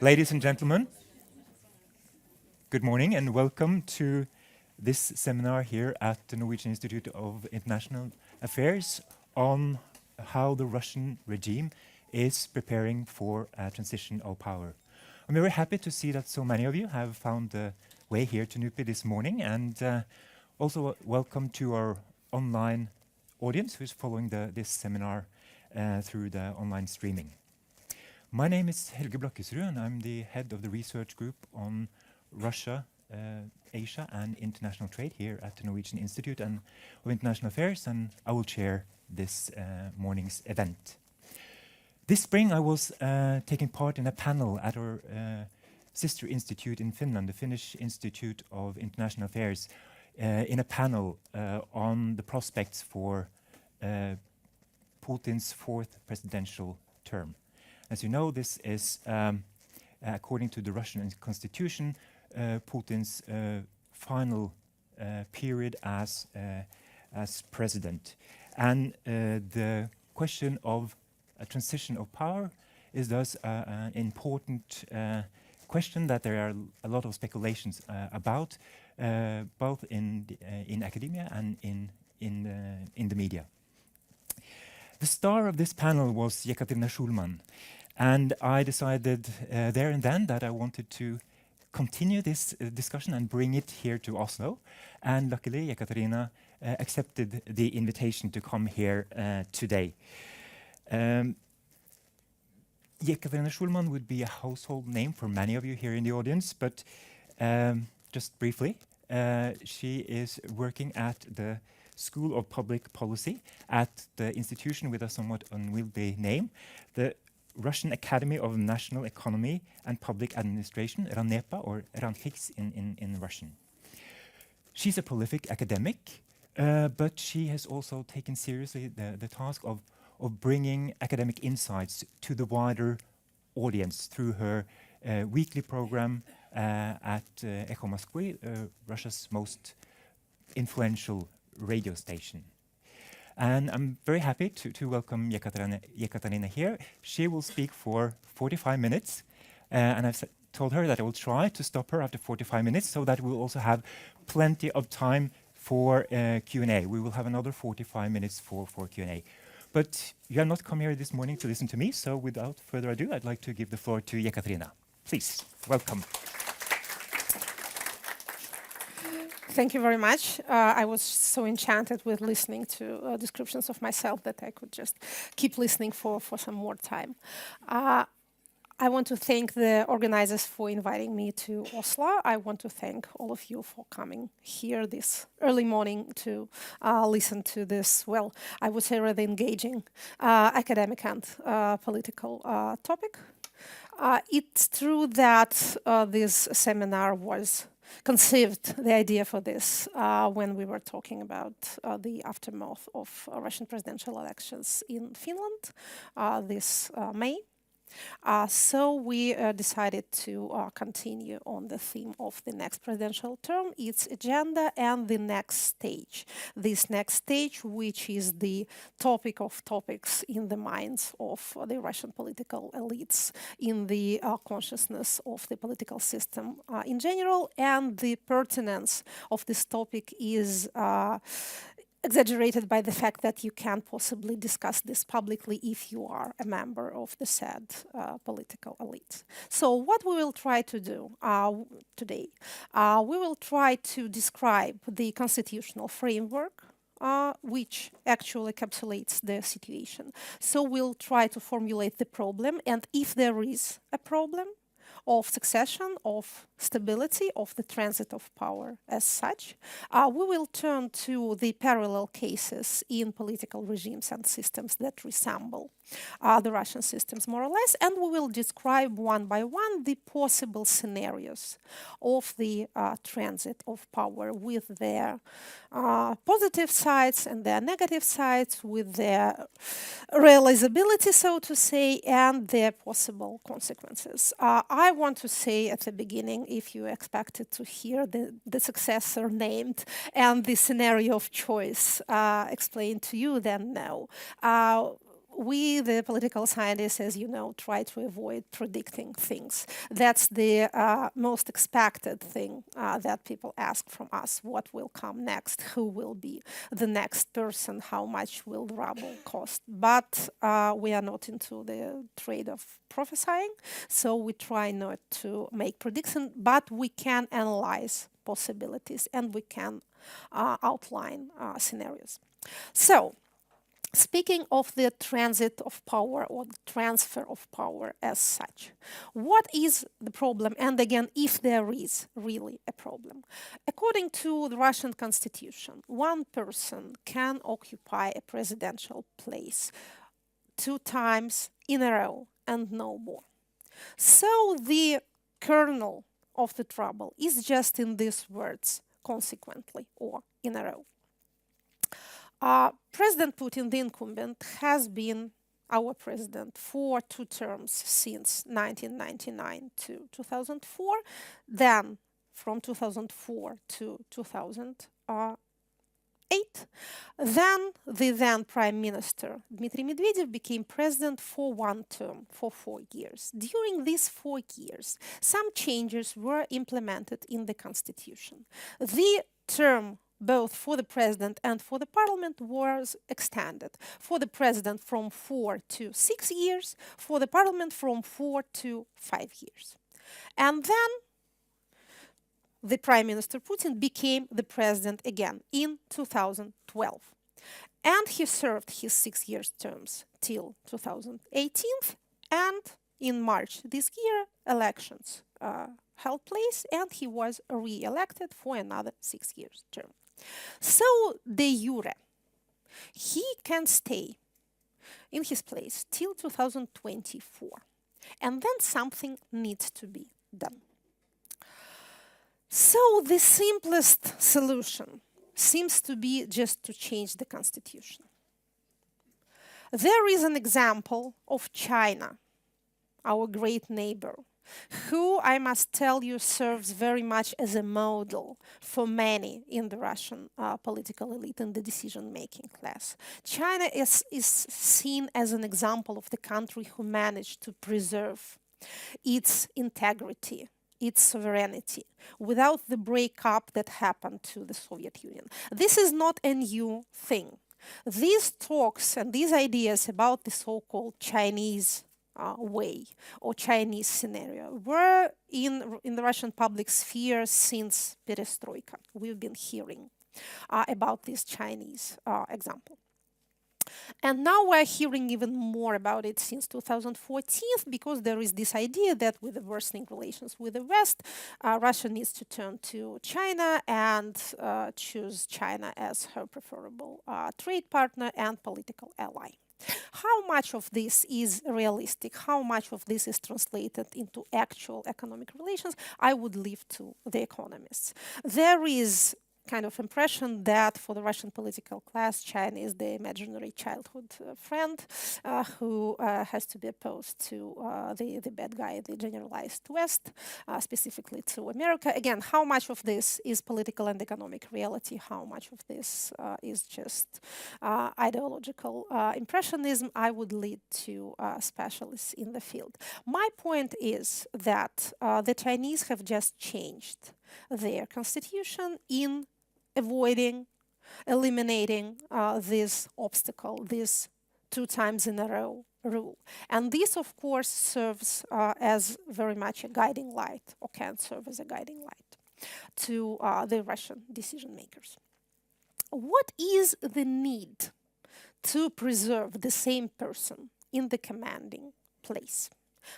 Ladies and gentlemen, good morning and welcome to this seminar here at the Norwegian Institute of International Affairs on how the Russian regime is preparing for a transition of power. I'm very happy to see that so many of you have found the way here to NUPI this morning, and also welcome to our online audience who's following this seminar through the online streaming. My name is Helge Blakkesrud, and I'm the head of the research group on Russia, Asia, and international trade here at the Norwegian Institute of International Affairs, and I will chair this morning's event. This spring, I was taking part in a panel at our sister institute in Finland, the Finnish Institute of International Affairs, in a panel on the prospects for Putin's fourth presidential term. As you know, this is, according to the Russian constitution, Putin's final period as president. And the question of a transition of power is thus an important question that there are a lot of speculations about, both in academia and in the media. The star of this panel was Ekaterina Schulmann, and I decided there and then that I wanted to continue this discussion and bring it here to Oslo. And luckily, Ekaterina accepted the invitation to come here today. Ekaterina Schulmann would be a household name for many of you here in the audience, but just briefly, she is working at the School of Public Policy at the institution with a somewhat unwieldy name, the Russian Academy of National Economy and Public Administration, RANEPA, or RANHIX in Russian. She's a prolific academic, but she has also taken seriously the task of bringing academic insights to the wider audience through her weekly program at Echo Moskwy, Russia's most influential radio station. And I'm very happy to welcome Ekaterina here. She will speak for 45 minutes, and I've told her that I will try to stop her after 45 minutes so that we'll also have plenty of time for Q&A. We will have another 45 minutes for Q&A. But you have not come here this morning to listen to me, so without further ado, I'd like to give the floor to Ekaterina. Please, welcome. Thank you very much. I was so enchanted with listening to descriptions of myself that I could just keep listening for some more time. I want to thank the organizers for inviting me to Oslo. I want to thank all of you for coming here this early morning to listen to this, well, I would say rather engaging academic and political topic. It's true that this seminar was conceived, the idea for this, when we were talking about the aftermath of Russian presidential elections in Finland this May. So we decided to continue on the theme of the next presidential term, its agenda, and the next stage. This next stage, which is the topic of topics in the minds of the Russian political elites, in the consciousness of the political system in general, and the pertinence of this topic is exaggerated by the fact that you can't possibly discuss this publicly if you are a member of the said political elite. So what we will try to do today, we will try to describe the constitutional framework which actually encapsulates the situation. So we'll try to formulate the problem, and if there is a problem of succession, of stability, of the transit of power as such, we will turn to the parallel cases in political regimes and systems that resemble the Russian systems more or less, and we will describe one by one the possible scenarios of the transit of power with their positive sides and their negative sides, with their realizability, so to say, and their possible consequences. I want to say at the beginning, if you expected to hear the successor named and the scenario of choice explained to you, then no. we, the political scientists, as you know, try to avoid predicting things. That's the most expected thing that people ask from us. What will come next? Who will be the next person? How much will the rubble cost? But we are not into the trade of prophesying, so we try not to make predictions, but we can analyze possibilities and we can outline scenarios. So, speaking of the transit of power or the transfer of power as such, what is the problem? And again, if there is really a problem. According to the Russian constitution, one person can occupy a presidential place 2 times in a row and no more. So the kernel of the trouble is just in these words, consequently or in a row. President Putin, the incumbent, has been our president for 2 terms since 1999 to 2004, then from 2004 to 2008. Then the then Prime Minister Dmitry Medvedev became president for 1 term, for 4 years. During these 4 years, some changes were implemented in the constitution. The term both for the president and for the parliament was extended. For the president from 4 to 6 years, for the parliament from 4 to 5 years. And then the Prime Minister Putin became the president again in 2012. And he served his 6 year terms till 2018, and in March this year, elections held place and he was re-elected for another 6 year term. So, de jure, he can stay in his place till 2024, and then something needs to be done. So, the simplest solution seems to be just to change the constitution. There is an example of China, our great neighbor, who, I must tell you, serves very much as a model for many in the Russian political elite and the decision-making class. China is seen as an example of the country who managed to preserve its integrity, its sovereignty, without the breakup that happened to the Soviet Union. This is not a new thing. These talks and these ideas about the so-called Chinese way or Chinese scenario were in the Russian public sphere since perestroika. We've been hearing about this Chinese example. And now we're hearing even more about it since 2014 because there is this idea that with the worsening relations with the West, Russia needs to turn to China and choose China as her preferable trade partner and political ally. How much of this is realistic? How much of this is translated into actual economic relations? I would leave to the economists. There is kind of impression that for the Russian political class, China is the imaginary childhood friend who has to be opposed to the bad guy, the generalized West, specifically to America. Again, how much of this is political and economic reality? How much of this is just ideological impressionism? I would lead to specialists in the field. My point is that the Chinese have just changed their constitution in eliminating this obstacle, this 2 times in a row rule. And this, of course, serves as very much a guiding light, or can serve as a guiding light to the Russian decision makers. What is the need to preserve the same person in the commanding place?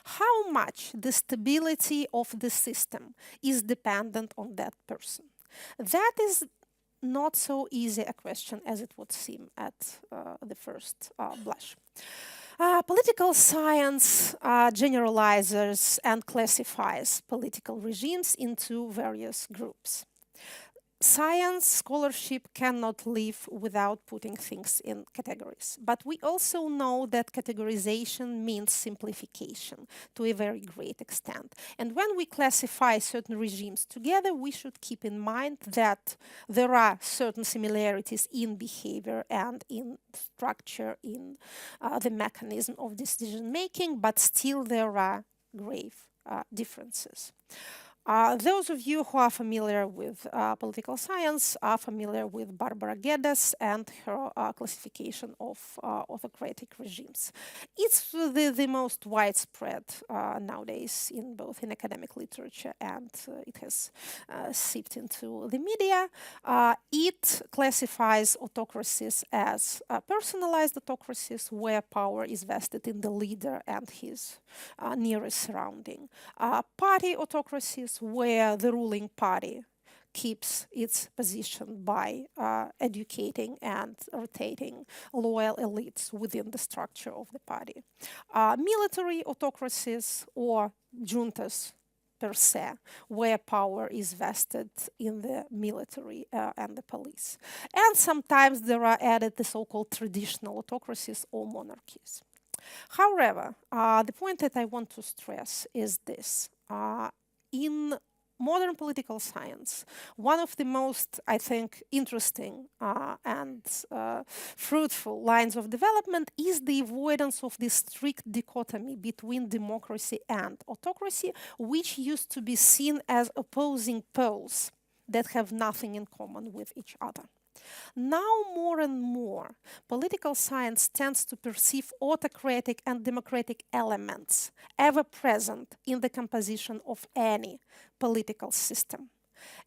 How much the stability of the system is dependent on that person? That is not so easy a question as it would seem at the first blush. Political science generalizes and classifies political regimes into various groups. Science scholarship cannot live without putting things in categories. But we also know that categorization means simplification to a very great extent. And when we classify certain regimes together, we should keep in mind that there are certain similarities in behavior and in structure, in the mechanism of decision making, but still there are grave differences. Those of you who are familiar with political science are familiar with Barbara Geddes and her classification of autocratic regimes. It's the most widespread nowadays in both in academic literature and it has seeped into the media. It classifies autocracies as personalized autocracies where power is vested in the leader and his nearest surrounding. Party autocracies where the ruling party keeps its position by educating and rotating loyal elites within the structure of the party. Military autocracies or juntas per se, where power is vested in the military and the police. And sometimes there are added the so-called traditional autocracies or monarchies. However, the point that I want to stress is this. In modern political science, one of the most, I think, interesting and fruitful lines of development is the avoidance of this strict dichotomy between democracy and autocracy, which used to be seen as opposing poles that have nothing in common with each other. Now, more and more, political science tends to perceive autocratic and democratic elements ever present in the composition of any political system.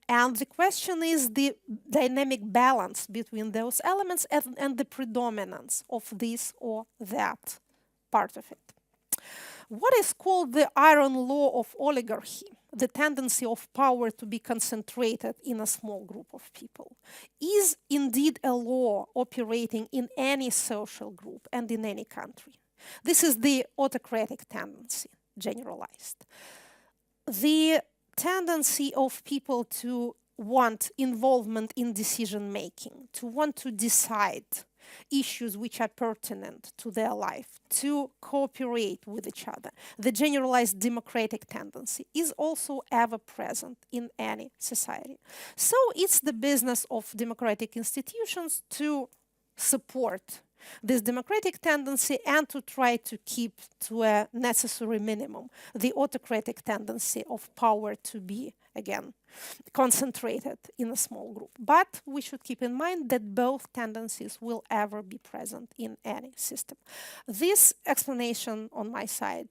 And the question is the dynamic balance between those elements and the predominance of this or that part of it. What is called the iron law of oligarchy, the tendency of power to be concentrated in a small group of people, is indeed a law operating in any social group and in any country. This is the autocratic tendency, generalized. The tendency of people to want involvement in decision making, to want to decide issues which are pertinent to their life, to cooperate with each other. The generalized democratic tendency is also ever present in any society. So it's the business of democratic institutions to support this democratic tendency and to try to keep to a necessary minimum the autocratic tendency of power to be, again, concentrated in a small group. But we should keep in mind that both tendencies will ever be present in any system. This explanation on my side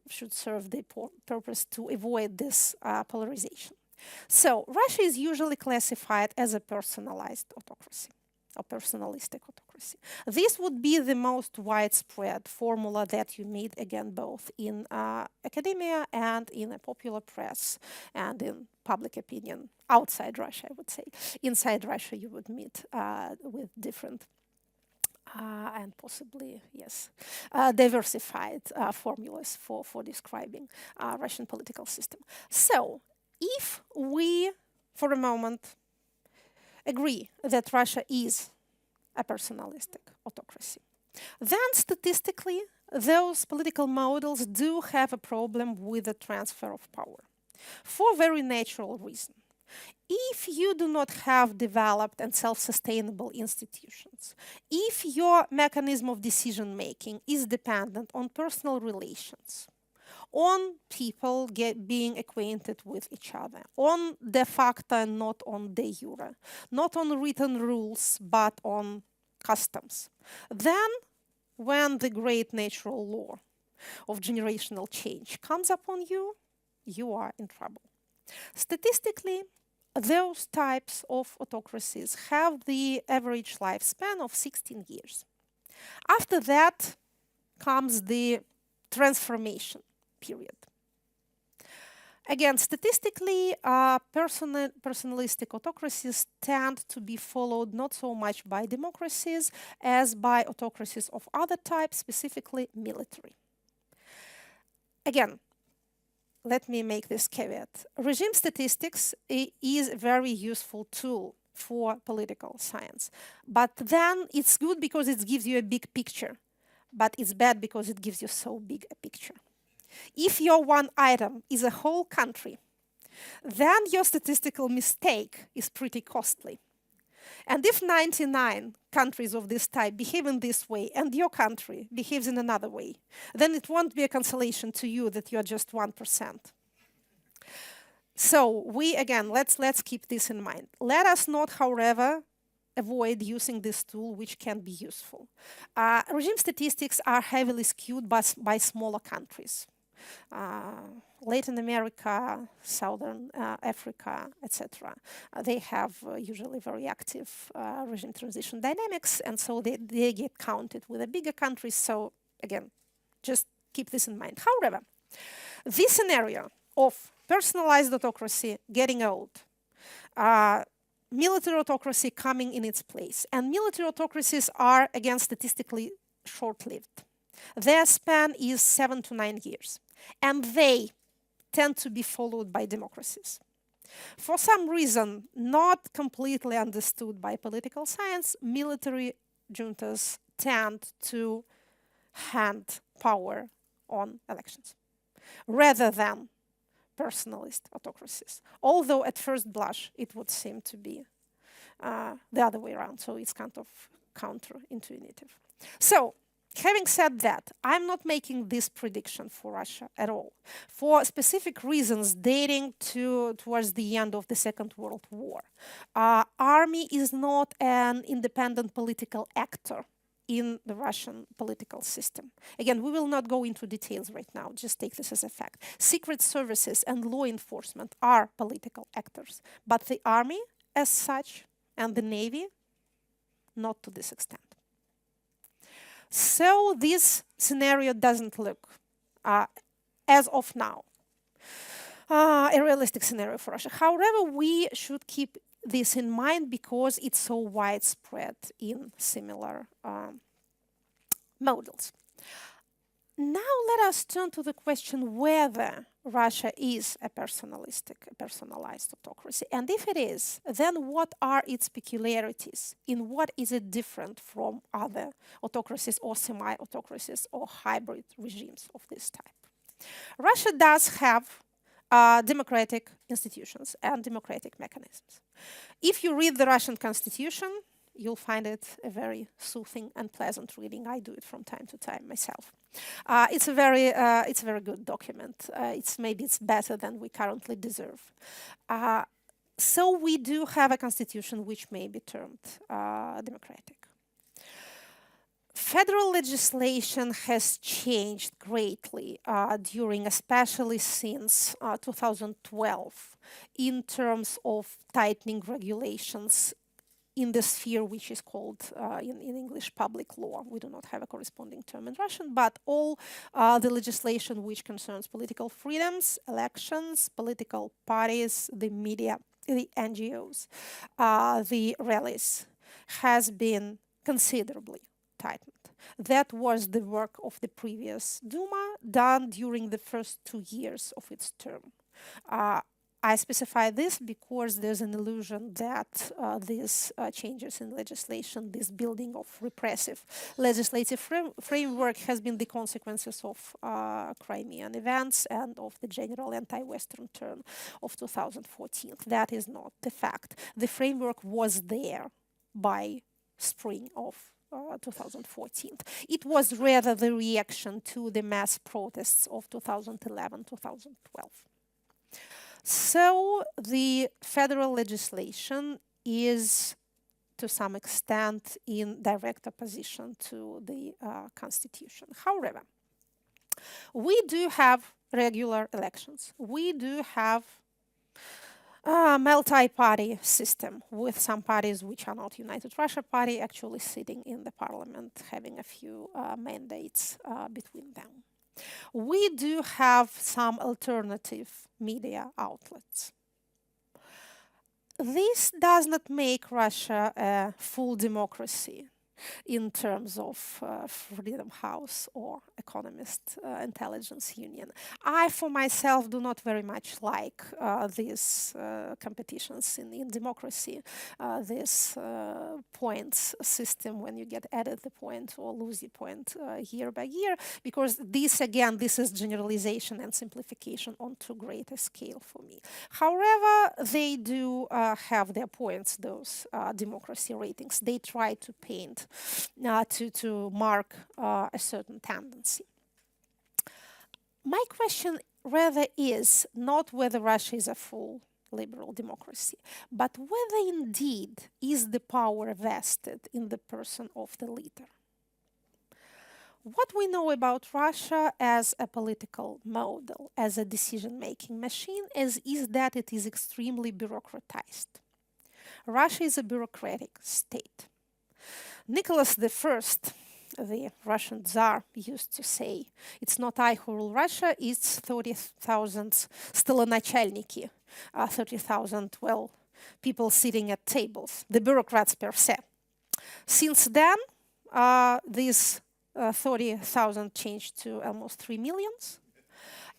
should serve the purpose to avoid this polarization. So Russia is usually classified as a personalized autocracy, a personalistic autocracy. This would be the most widespread formula that you meet, again, both in academia and in a popular press and in public opinion outside Russia, I would say. Inside Russia, you would meet with different and possibly, yes, diversified formulas for describing Russian political system. So, if we, for a moment, agree that Russia is a personalistic autocracy, then statistically, those political models do have a problem with the transfer of power for a very natural reason. If you do not have developed and self-sustainable institutions, if your mechanism of decision making is dependent on personal relations, on people being acquainted with each other, on de facto and not on de jure, not on written rules, but on customs. Then, when the great natural law of generational change comes upon you, you are in trouble. Statistically, those types of autocracies have the average lifespan of 16 years. After that comes the transformation period. Again, statistically, personalistic autocracies tend to be followed not so much by democracies as by autocracies of other types, specifically military. Again, let me make this caveat. Regime statistics is a very useful tool for political science. But then it's good because it gives you a big picture. But it's bad because it gives you so big a picture. If your one item is a whole country, then your statistical mistake is pretty costly. And if 99 countries of this type behave in this way and your country behaves in another way, then it won't be a consolation to you that you're just 1%. So let's keep this in mind. Let us not, however, avoid using this tool, which can be useful. Regime statistics are heavily skewed by smaller countries. Latin America, Southern Africa, etc. They have usually very active regime transition dynamics, and so they get counted with the bigger countries. So again, just keep this in mind. However, this scenario of personalized autocracy getting old, military autocracy coming in its place, and military autocracies are, again, statistically short-lived. Their span is 7 to 9 years, and they tend to be followed by democracies. For some reason, not completely understood by political science, military juntas tend to hand power on elections, rather than personalist autocracies. Although at first blush, it would seem to be the other way around, so it's kind of counterintuitive. So, having said that, I'm not making this prediction for Russia at all, for specific reasons dating towards the end of the Second World War. Army is not an independent political actor in the Russian political system. Again, we will not go into details right now, just take this as a fact. Secret services and law enforcement are political actors, but the army as such and the navy, not to this extent. So this scenario doesn't look, as of now, a realistic scenario for Russia. However, we should keep this in mind because it's so widespread in similar models. Now let us turn to the question whether Russia is a personalized autocracy. And if it is, then what are its peculiarities? In what is it different from other autocracies or semi-autocracies or hybrid regimes of this type? Russia does have democratic institutions and democratic mechanisms. If you read the Russian constitution, you'll find it a very soothing and pleasant reading. I do it from time to time myself. It's a very good document. Maybe it's better than we currently deserve. So we do have a constitution which may be termed democratic. Federal legislation has changed greatly especially since 2012, in terms of tightening regulations in the sphere which is called in English public law. We do not have a corresponding term in Russian, but all the legislation which concerns political freedoms, elections, political parties, the media, the NGOs, the rallies, has been considerably tightened. That was the work of the previous Duma, done during the first 2 years of its term. I specify this because there's an illusion that these changes in legislation, this building of repressive legislative framework has been the consequences of Crimean events and of the general anti-Western turn of 2014. That is not the fact. The framework was there by spring of 2014. It was rather the reaction to the mass protests of 2011-2012. So the federal legislation is, to some extent, in direct opposition to the constitution. However, we do have regular elections. We do have a multi-party system with some parties which are not United Russia Party actually sitting in the parliament, having a few mandates between them. We do have some alternative media outlets. This does not make Russia a full democracy. in terms of Freedom House or Economist Intelligence Union. I, for myself, do not very much like these competitions in democracy, this points system when you get added the point or lose the point year by year, because this, again, this is generalization and simplification on too great a scale for me. However, they do have their points, those democracy ratings. They try to paint, to mark a certain tendency. My question rather is not whether Russia is a full liberal democracy, but whether indeed is the power vested in the person of the leader. What we know about Russia as a political model, as a decision-making machine, is that it is extremely bureaucratized. Russia is a bureaucratic state. Nicholas I, the Russian Tsar, used to say, it's not I who rule Russia, it's 30,000 stoloначальники, 30,000, well, people sitting at tables, the bureaucrats per se. Since then, these 30,000 changed to almost 3 million.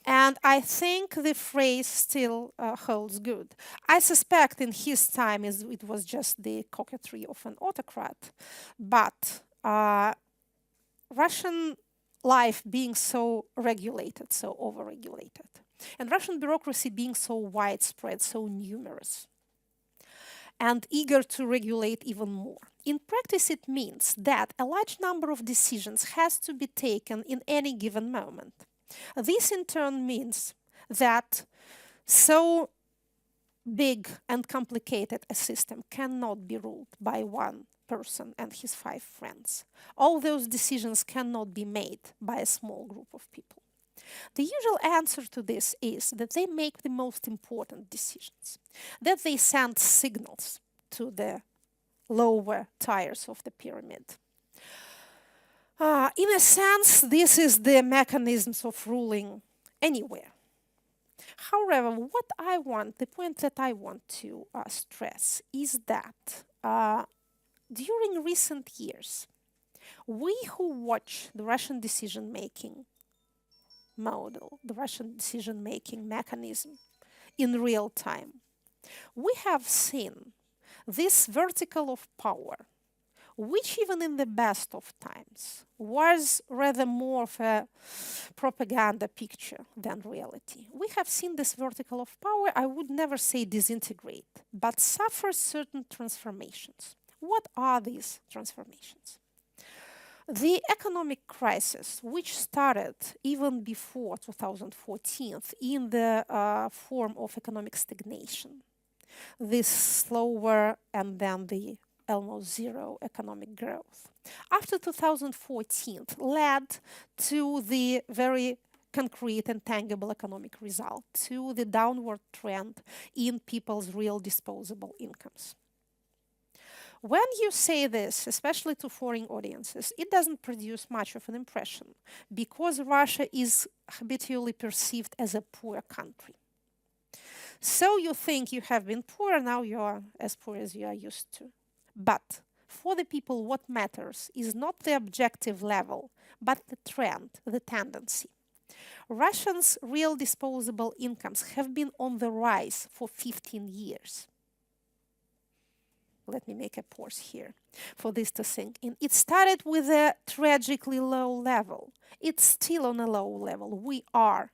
And I think the phrase still holds good. I suspect in his time it was just the coquetry of an autocrat. But Russian life being so regulated, so overregulated, and Russian bureaucracy being so widespread, so numerous, and eager to regulate even more. In practice, it means that a large number of decisions has to be taken in any given moment. This in turn means that so big and complicated a system cannot be ruled by one person and his 5 friends. All those decisions cannot be made by a small group of people. The usual answer to this is that they make the most important decisions, that they send signals to the lower tiers of the pyramid. In a sense, this is the mechanisms of ruling anywhere. However, the point that I want to stress is that during recent years, we who watch the Russian decision-making model, the Russian decision-making mechanism in real time, we have seen this vertical of power, which even in the best of times was rather more of a propaganda picture than reality. We have seen this vertical of power, I would never say disintegrate, but suffer certain transformations. What are these transformations? The economic crisis, which started even before 2014 in the form of economic stagnation, this slower and then the almost zero economic growth, after 2014 led to the very concrete and tangible economic result, to the downward trend in people's real disposable incomes. When you say this, especially to foreign audiences, it doesn't produce much of an impression because Russia is habitually perceived as a poor country. So you think you have been poor, now you are as poor as you are used to. But for the people, what matters is not the objective level, but the trend, the tendency. Russians' real disposable incomes have been on the rise for 15 years. Let me make a pause here for this to sink in. It started with a tragically low level. It's still on a low level. We are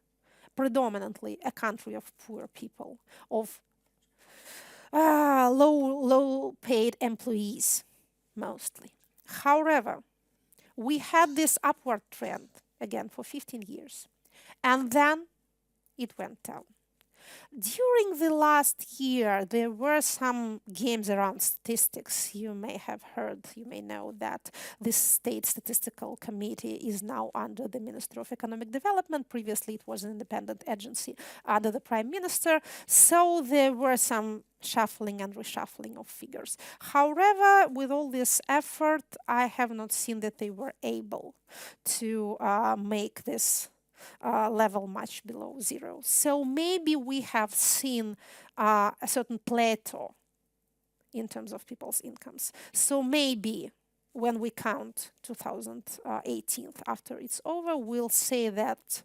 predominantly a country of poor people, of low-paid employees, mostly. However, we had this upward trend, again, for 15 years, and then it went down. During the last year, there were some games around statistics. You may have heard, you may know that this State Statistical Committee is now under the Minister of Economic Development. Previously, it was an independent agency under the Prime Minister. So there were some shuffling and reshuffling of figures. However, with all this effort, I have not seen that they were able to make this level much below zero. So maybe we have seen a certain plateau in terms of people's incomes. So maybe when we count 2018 after it's over, we'll say that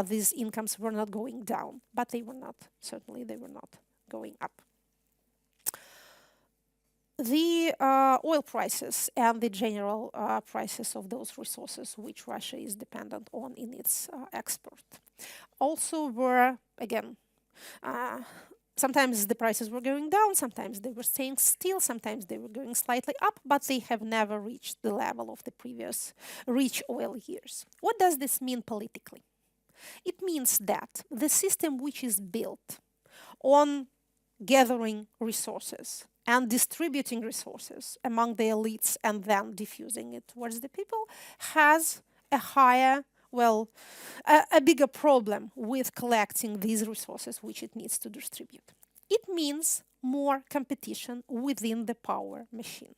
these incomes were not going down, but they were not. Certainly, they were not going up. The oil prices and the general prices of those resources which Russia is dependent on in its export also were, again, sometimes the prices were going down, sometimes they were staying still, sometimes they were going slightly up, but they have never reached the level of the previous rich oil years. What does this mean politically? It means that the system which is built on gathering resources and distributing resources among the elites and then diffusing it towards the people has a higher, a bigger problem with collecting these resources which it needs to distribute. It means more competition within the power machine.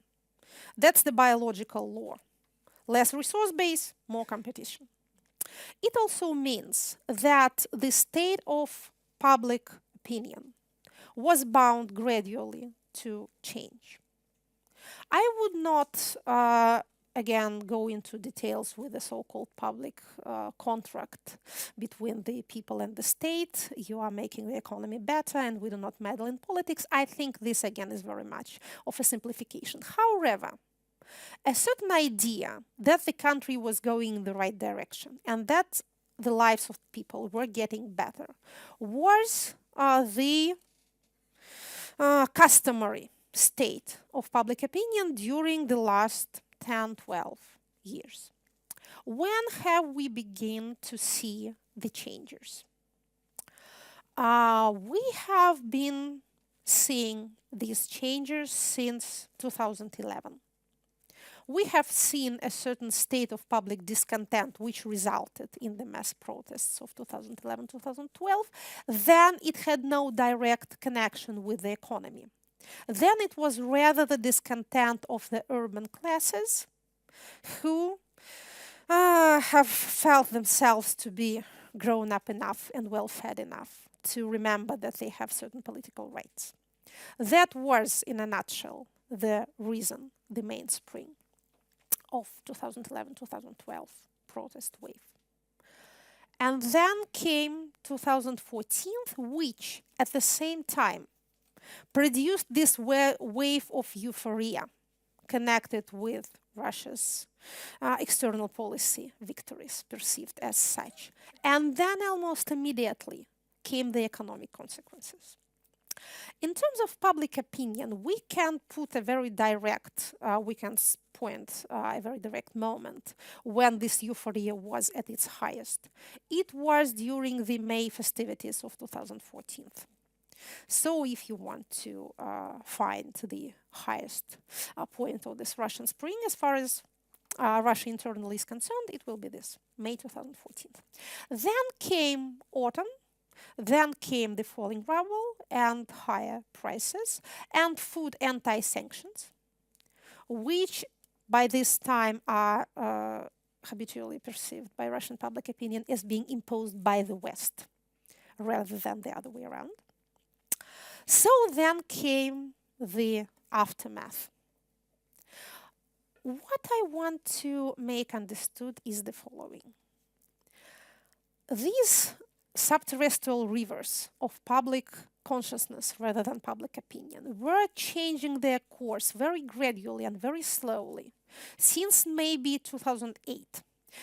That's the biological law. Less resource base, more competition. It also means that the state of public opinion was bound gradually to change. I would not, again, go into details with the so-called public contract between the people and the state. You are making the economy better and we do not meddle in politics. I think this, again, is very much of a simplification. However, a certain idea that the country was going in the right direction and that the lives of people were getting better was the customary state of public opinion during the last 10, 12 years. When have we begun to see the changes? We have been seeing these changes since 2011. We have seen a certain state of public discontent which resulted in the mass protests of 2011-2012. Then it had no direct connection with the economy. Then it was rather the discontent of the urban classes who have felt themselves to be grown up enough and well-fed enough to remember that they have certain political rights. That was, in a nutshell, the reason, the mainspring of 2011-2012 protest wave. And then came 2014, which at the same time produced this wave of euphoria connected with Russia's external policy victories, perceived as such. And then almost immediately came the economic consequences. In terms of public opinion, we can put a very direct, we can point a very direct moment when this euphoria was at its highest. It was during the May festivities of 2014. So if you want to find the highest point of this Russian spring, as far as Russia internally is concerned, it will be this, May 2014. Then came autumn. Then came the falling ruble and higher prices and food anti-sanctions, which by this time are habitually perceived by Russian public opinion as being imposed by the West rather than the other way around. So then came the aftermath. What I want to make understood is the following. These subterrestrial rivers of public consciousness rather than public opinion were changing their course very gradually and very slowly since maybe 2008.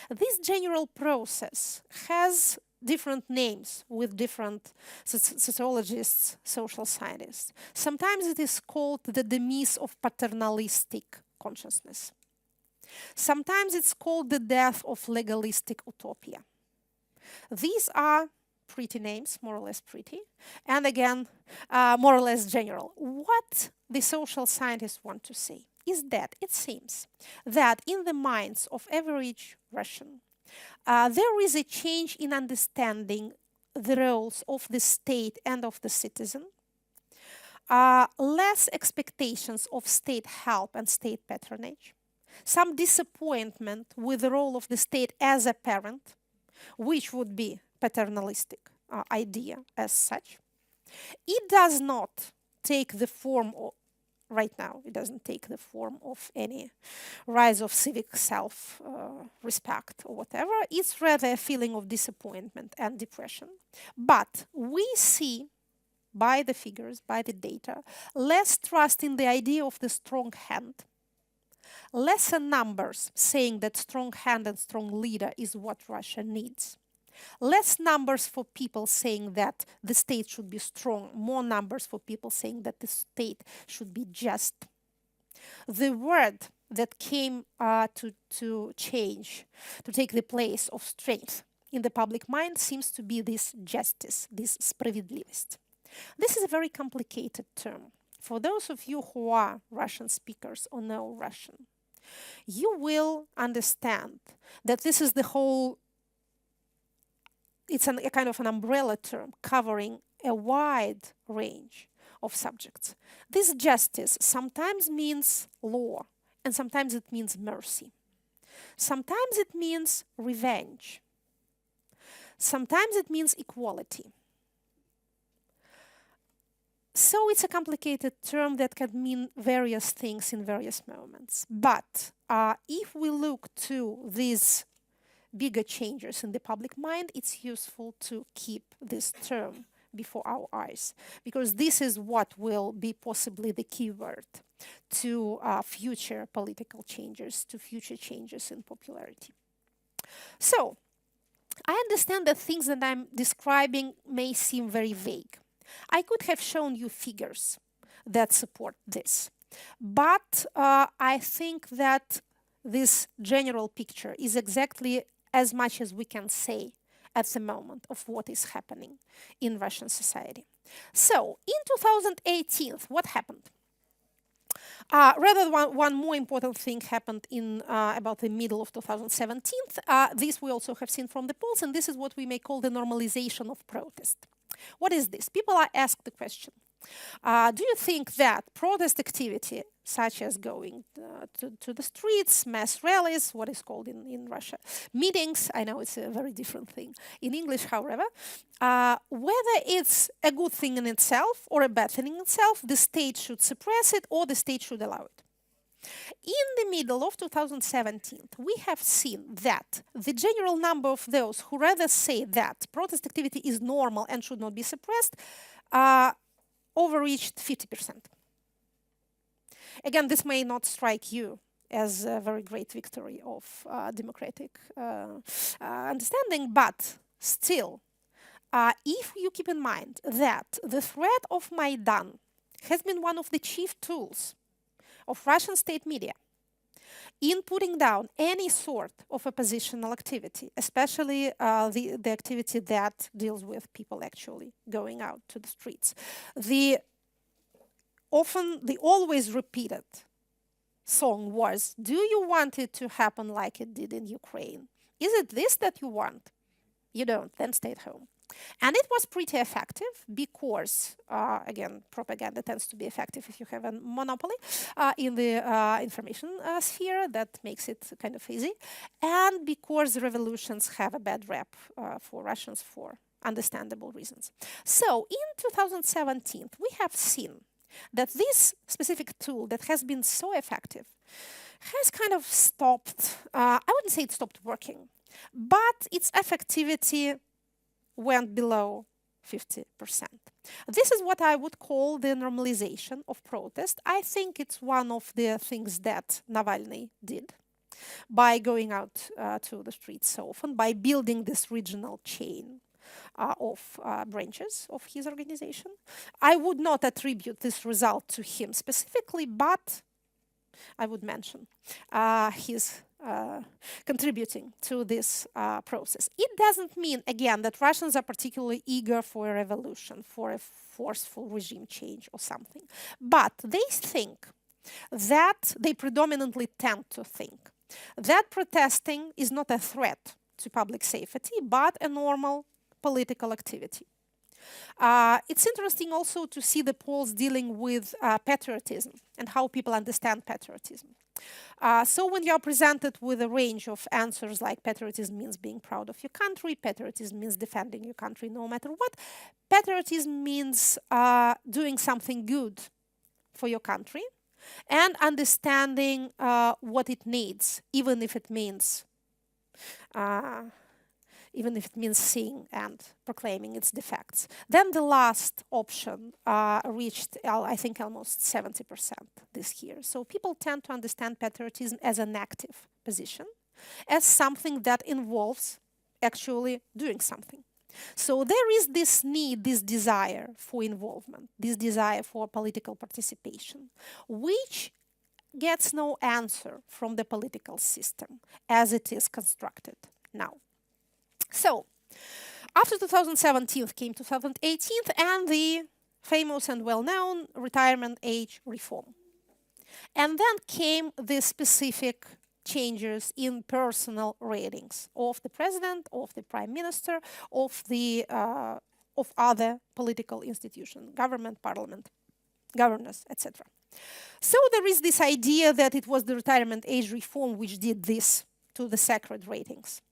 This general process has different names with different sociologists, social scientists. Sometimes it is called the demise of paternalistic consciousness. Sometimes it's called the death of legalistic utopia. These are pretty names, more or less pretty, and again, more or less general. What the social scientists want to say is that it seems that in the minds of average Russian, there is a change in understanding the roles of the state and of the citizen, less expectations of state help and state patronage, some disappointment with the role of the state as a parent, which would be paternalistic idea as such. It does not take the form right now. It doesn't take the form of any rise of civic self-respect or whatever. It's rather a feeling of disappointment and depression. But we see, by the figures, by the data, less trust in the idea of the strong hand, lesser numbers saying that strong hand and strong leader is what Russia needs. Less numbers for people saying that the state should be strong, more numbers for people saying that the state should be just. The word that came to change, to take the place of strength in the public mind seems to be this justice, this справедливость. This is a very complicated term. For those of you who are Russian speakers or know Russian, you will understand that this is the whole, it's a kind of an umbrella term covering a wide range of subjects. This justice sometimes means law, and sometimes it means mercy. Sometimes it means revenge. Sometimes it means equality. So it's a complicated term that can mean various things in various moments. But if we look to these bigger changes in the public mind, it's useful to keep this term before our eyes, because this is what will be possibly the keyword to future political changes, to future changes in popularity. So, I understand that things that I'm describing may seem very vague. I could have shown you figures that support this, but I think that this general picture is exactly as much as we can say at the moment of what is happening in Russian society. So, in 2018, what happened? Rather, one more important thing happened in about the middle of 2017. This we also have seen from the polls, and this is what we may call the normalization of protest. What is this? People are asked the question, do you think that protest activity, such as going to the streets, mass rallies, what is called in Russia, meetings, I know it's a very different thing in English, however, whether it's a good thing in itself or a bad thing in itself, the state should suppress it or the state should allow it? In the middle of 2017, we have seen that the general number of those who rather say that protest activity is normal and should not be suppressed overreached 50%. Again, this may not strike you as a very great victory of democratic understanding, but still, if you keep in mind that the threat of Maidan has been one of the chief tools of Russian state media in putting down any sort of oppositional activity, especially the activity that deals with people actually going out to the streets. The always repeated song was, do you want it to happen like it did in Ukraine? Is it this that you want? You don't, then stay at home. And it was pretty effective because, again, propaganda tends to be effective if you have a monopoly in the information sphere. That makes it kind of easy. And because revolutions have a bad rep for Russians for understandable reasons. So in 2017, we have seen that this specific tool that has been so effective has kind of stopped, I wouldn't say it stopped working, but its effectivity went below 50%. This is what I would call the normalization of protest. I think it's one of the things that Navalny did by going out to the streets so often, by building this regional chain of branches of his organization. I would not attribute this result to him specifically, but I would mention his contributing to this process. It doesn't mean, again, that Russians are particularly eager for a revolution, for a forceful regime change or something. But they think that, they predominantly tend to think, that protesting is not a threat to public safety, but a normal political activity. It's interesting also to see the polls dealing with patriotism and how people understand patriotism. So when you are presented with a range of answers like patriotism means being proud of your country, patriotism means defending your country no matter what, patriotism means doing something good for your country, and understanding what it needs, even if it means seeing and proclaiming its defects. Then the last option reached, I think, almost 70% this year. So people tend to understand patriotism as an active position, as something that involves actually doing something. So there is this need, this desire for involvement, this desire for political participation, which gets no answer from the political system as it is constructed now. So, after 2017 came 2018 and the famous and well-known retirement age reform. And then came the specific changes in personal ratings of the president, of the prime minister, of other political institutions, government, parliament, governors, etc. So there is this idea that it was the retirement age reform which did this to the sacred ratings.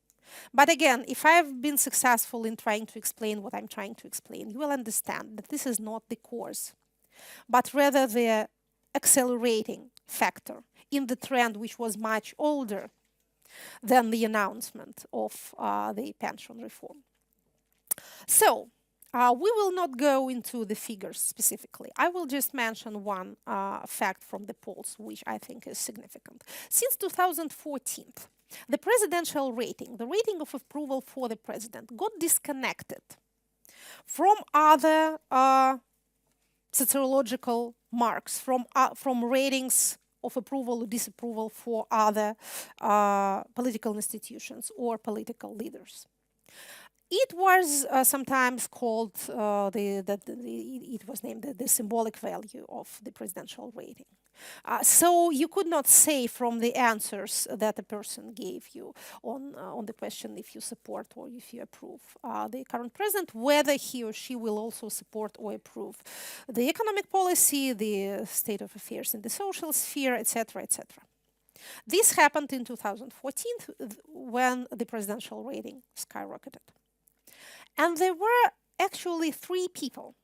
But again, if I've been successful in trying to explain what I'm trying to explain, you will understand that this is not the cause, but rather the accelerating factor in the trend which was much older than the announcement of the pension reform. So, we will not go into the figures specifically. I will just mention one fact from the polls, which I think is significant. Since 2014, the presidential rating, the rating of approval for the president, got disconnected from other sociological marks, from ratings of approval or disapproval for other political institutions or political leaders. It was sometimes called, it was named the symbolic value of the presidential rating. So you could not say from the answers that a person gave you on the question if you support or if you approve the current president, whether he or she will also support or approve the economic policy, the state of affairs in the social sphere, etc., etc. This happened in 2014 when the presidential rating skyrocketed. And there were actually three people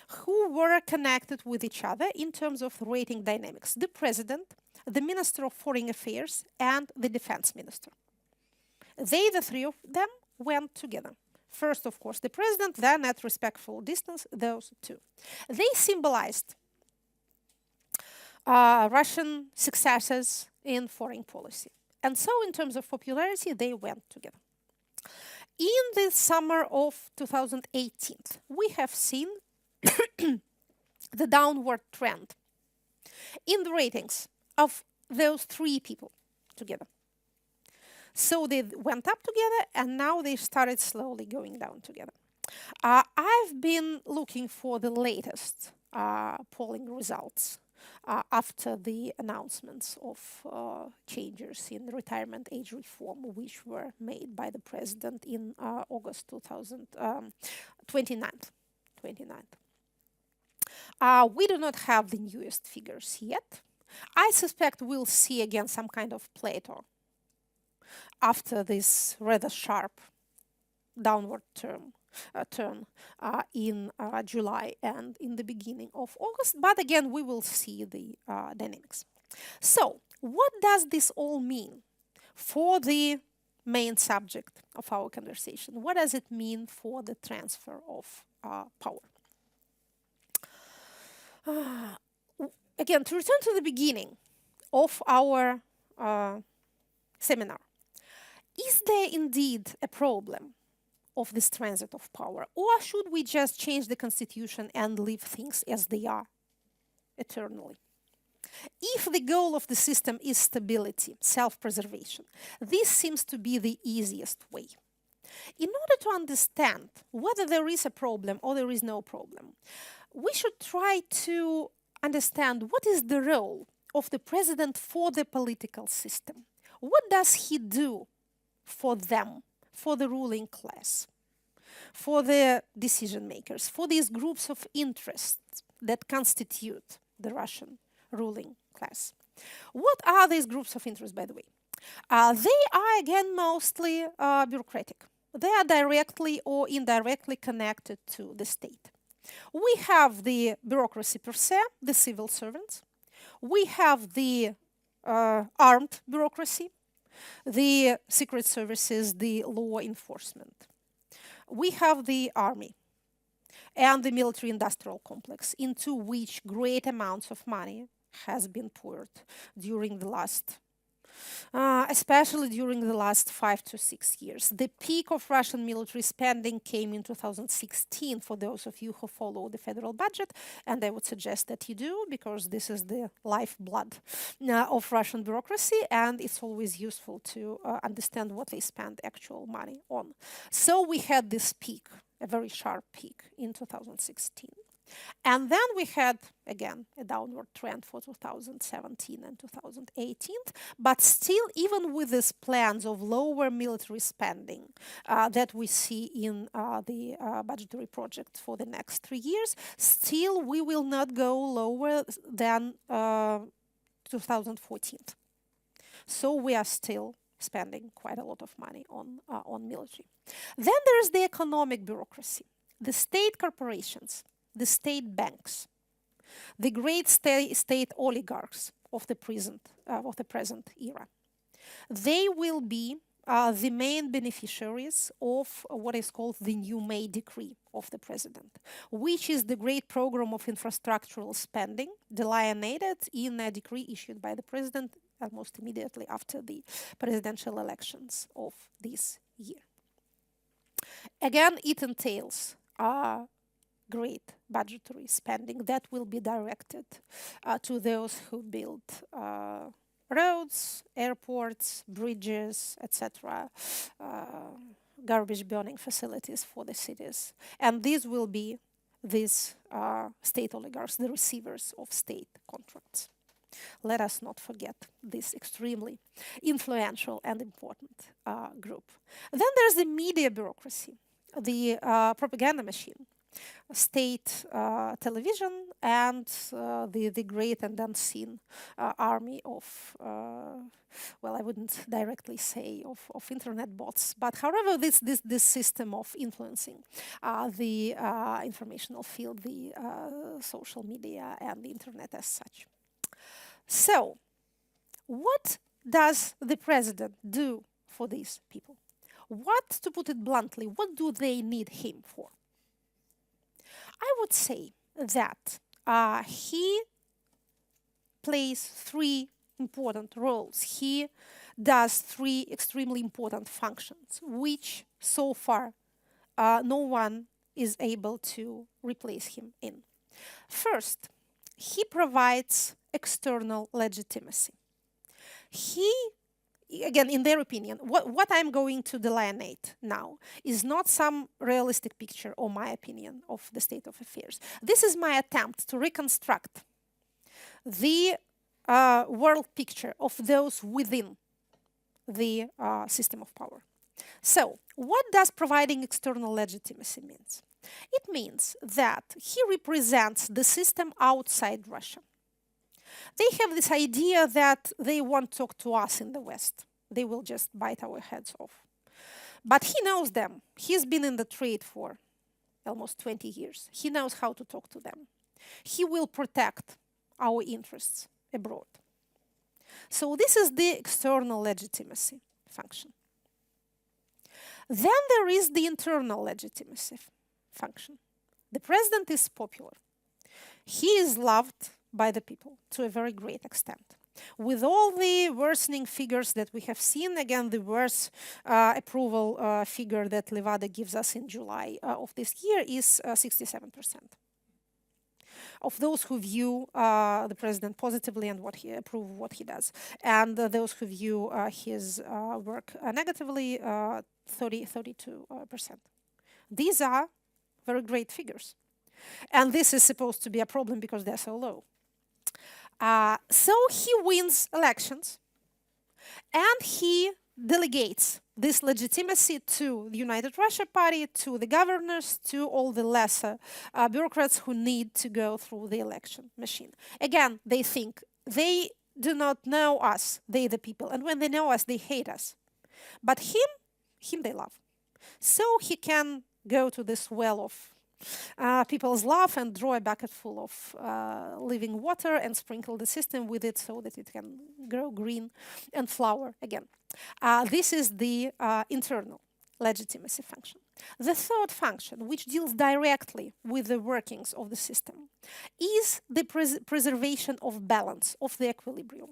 who were connected with each other in terms of rating dynamics: the president, the minister of foreign affairs, and the defense minister. They, the three of them, went together. First, of course, the president, then at respectful distance, those two. They symbolized Russian successes in foreign policy. And so, in terms of popularity, they went together. In the summer of 2018, we have seen the downward trend in the ratings of those three people together. So they went up together and now they started slowly going down together. I've been looking for the latest polling results after the announcements of changes in retirement age reform, which were made by the president in August 29th. We do not have the newest figures yet. I suspect we'll see again some kind of plateau after this rather sharp downward turn in July and in the beginning of August. But again, we will see the dynamics. So, what does this all mean for the main subject of our conversation? What does it mean for the transfer of power? Again, to return to the beginning of our seminar, is there indeed a problem of this transit of power, or should we just change the constitution and leave things as they are eternally? If the goal of the system is stability, self-preservation, this seems to be the easiest way. In order to understand whether there is a problem or there is no problem, we should try to understand what is the role of the president for the political system. What does he do for them, for the ruling class, for the decision makers, for these groups of interests that constitute the Russian ruling class? What are these groups of interest, by the way? They are, again, mostly bureaucratic. They are directly or indirectly connected to the state. We have the bureaucracy per se, the civil servants. We have the armed bureaucracy, the secret services, the law enforcement. We have the army and the military-industrial complex, into which great amounts of money has been poured during the last, especially during the last 5 to 6 years. The peak of Russian military spending came in 2016, for those of you who follow the federal budget, and I would suggest that you do, because this is the lifeblood of Russian bureaucracy, and it's always useful to understand what they spend actual money on. So we had this peak, a very sharp peak in 2016. And then we had, again, a downward trend for 2017 and 2018. But still, even with these plans of lower military spending that we see in the budgetary project for the next 3 years, still we will not go lower than 2014. So we are still spending quite a lot of money on military. Then there is the economic bureaucracy, the state corporations, the state banks, the great state oligarchs of the present era. They will be the main beneficiaries of what is called the new May decree of the president, which is the great program of infrastructural spending delineated in a decree issued by the president almost immediately after the presidential elections of this year. Again, it entails great budgetary spending that will be directed to those who build roads, airports, bridges, etc., garbage burning facilities for the cities. And these will be these state oligarchs, the receivers of state contracts. Let us not forget this extremely influential and important group. Then there's the media bureaucracy, the propaganda machine, state television, and the great and unseen army of, well, I wouldn't directly say of internet bots, but however, this system of influencing the informational field, the social media and the internet as such. So, what does the president do for these people? What, to put it bluntly, what do they need him for? I would say that he plays 3 important roles. He does 3 extremely important functions, which so far no one is able to replace him in. First, he provides external legitimacy. He, again, in their opinion, what I'm going to delineate now is not some realistic picture or my opinion of the state of affairs. This is my attempt to reconstruct the world picture of those within the system of power. So, what does providing external legitimacy mean? It means that he represents the system outside Russia. They have this idea that they won't talk to us in the West. They will just bite our heads off. But he knows them. He's been in the trade for almost 20 years. He knows how to talk to them. He will protect our interests abroad. So this is the external legitimacy function. Then there is the internal legitimacy function. The president is popular. He is loved by the people to a very great extent. With all the worsening figures that we have seen, again, the worst approval figure that Levada gives us in July of this year is 67%. Of those who view the president positively and approve what he does, and those who view his work negatively, 32%. These are very great figures. And this is supposed to be a problem because they're so low. So he wins elections and he delegates this legitimacy to the United Russia Party, to the governors, to all the lesser bureaucrats who need to go through the election machine. Again, they think they do not know us, they the people, and when they know us, they hate us. But him they love. So he can go to this well of People's laugh and draw a bucket full of living water and sprinkle the system with it so that it can grow green and flower again. This is the internal legitimacy function. The third function, which deals directly with the workings of the system, is the preservation of balance, of the equilibrium.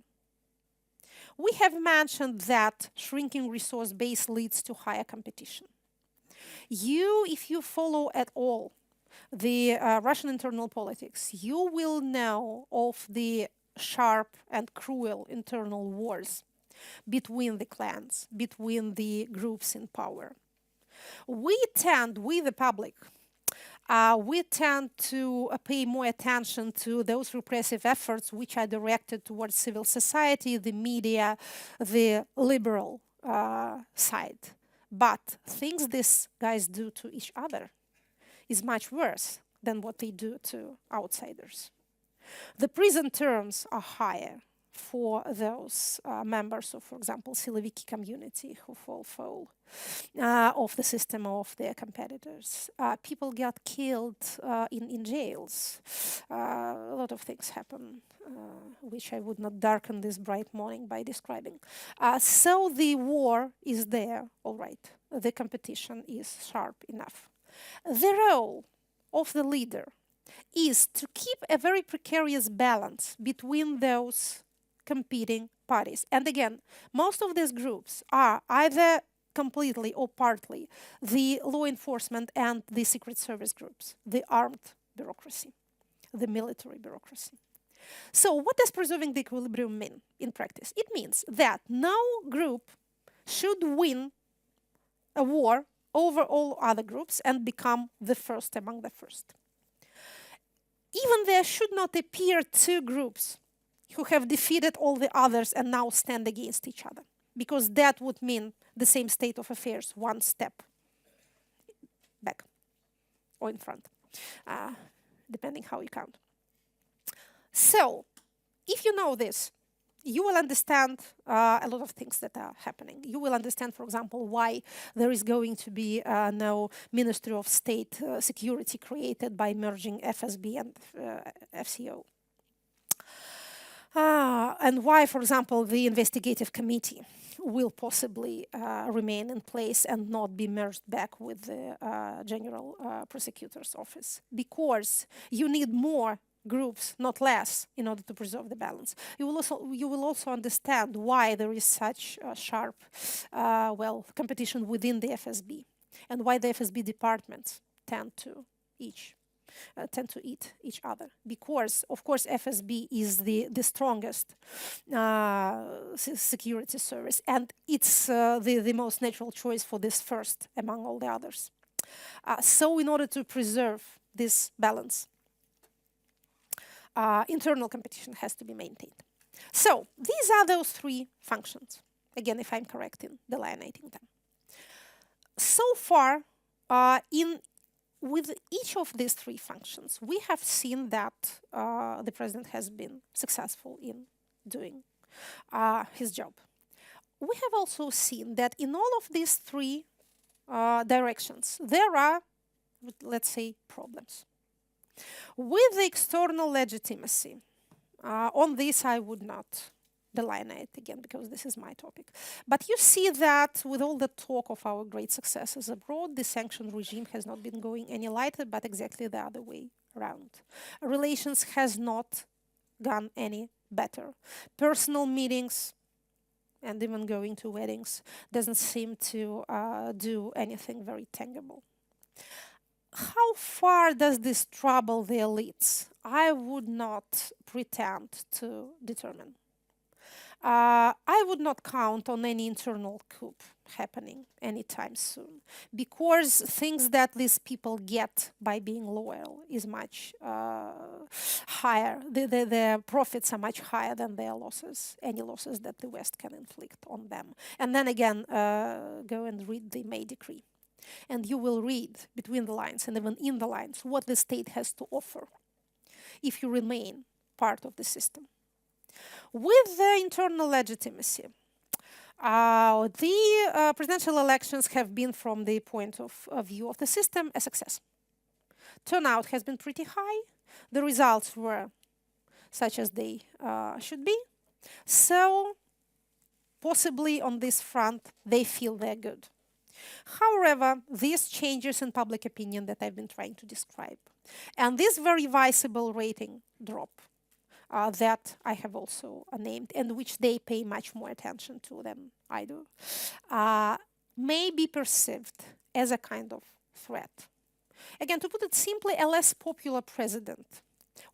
We have mentioned that shrinking resource base leads to higher competition. If you follow at all the Russian internal politics, you will know of the sharp and cruel internal wars between the clans, between the groups in power. We, the public, we tend to pay more attention to those repressive efforts which are directed towards civil society, the media, the liberal side. But things these guys do to each other is much worse than what they do to outsiders. The prison terms are higher for those members of, for example, Siloviki community who fall foul of the system of their competitors. People get killed in jails. A lot of things happen, which I would not darken this bright morning by describing. So the war is there, all right. The competition is sharp enough. The role of the leader is to keep a very precarious balance between those competing parties. And again, most of these groups are either completely or partly the law enforcement and the secret service groups, the armed bureaucracy, the military bureaucracy. So what does preserving the equilibrium mean in practice? It means that no group should win a war over all other groups and become the first among the first. Even there should not appear two groups who have defeated all the others and now stand against each other, because that would mean the same state of affairs, one step back or in front, depending how you count. So, if you know this, you will understand a lot of things that are happening. You will understand, for example, why there is going to be no Ministry of State Security created by merging FSB and FCO. And why, for example, the investigative committee will possibly remain in place and not be merged back with the General Prosecutor's Office. Because you need more groups, not less, in order to preserve the balance. You will also understand why there is such sharp, competition within the FSB, and why the FSB departments tend to eat each other. Because, of course, FSB is the strongest security service, and it's the most natural choice for this first among all the others. So in order to preserve this balance, internal competition has to be maintained. So these are those three functions. Again, if I'm correct in delineating them. So far, with each of these three functions, we have seen that the president has been successful in doing his job. We have also seen that in all of these three directions, there are, let's say, problems. With the external legitimacy, on this I would not delineate again because this is my topic. But you see that with all the talk of our great successes abroad, the sanction regime has not been going any lighter, but exactly the other way around. Relations has not gone any better. Personal meetings and even going to weddings doesn't seem to do anything very tangible. How far does this trouble the elites? I would not pretend to determine. I would not count on any internal coup happening anytime soon, because things that these people get by being loyal is much higher. Their profits are much higher than their losses, any losses that the West can inflict on them. And then again, go and read the May Decree. And you will read between the lines and even in the lines what the state has to offer if you remain part of the system. With the internal legitimacy, the presidential elections have been, from the point of view of the system, a success. Turnout has been pretty high. The results were such as they should be. So possibly on this front, they feel they're good. However, these changes in public opinion that I've been trying to describe, and this very visible rating drop that I have also named, and which they pay much more attention to than I do, may be perceived as a kind of threat. Again, to put it simply, a less popular president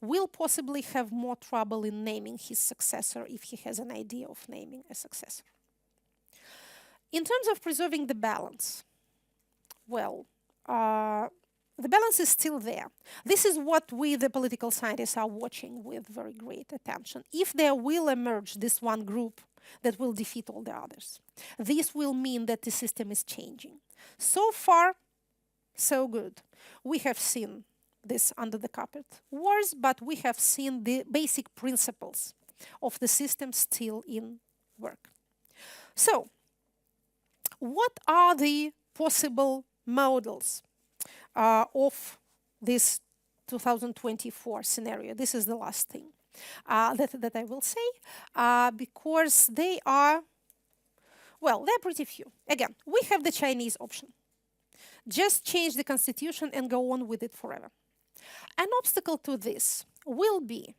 will possibly have more trouble in naming his successor if he has an idea of naming a successor. In terms of preserving the balance, well, the balance is still there. This is what we, the political scientists, are watching with very great attention. If there will emerge this one group that will defeat all the others, this will mean that the system is changing. So far, so good. We have seen this under the carpet wars, but we have seen the basic principles of the system still in work. So, what are the possible models of this 2024 scenario? This is the last thing that I will say, because they are, well, they're pretty few. Again, we have the Chinese option. Just change the constitution and go on with it forever. An obstacle to this will be,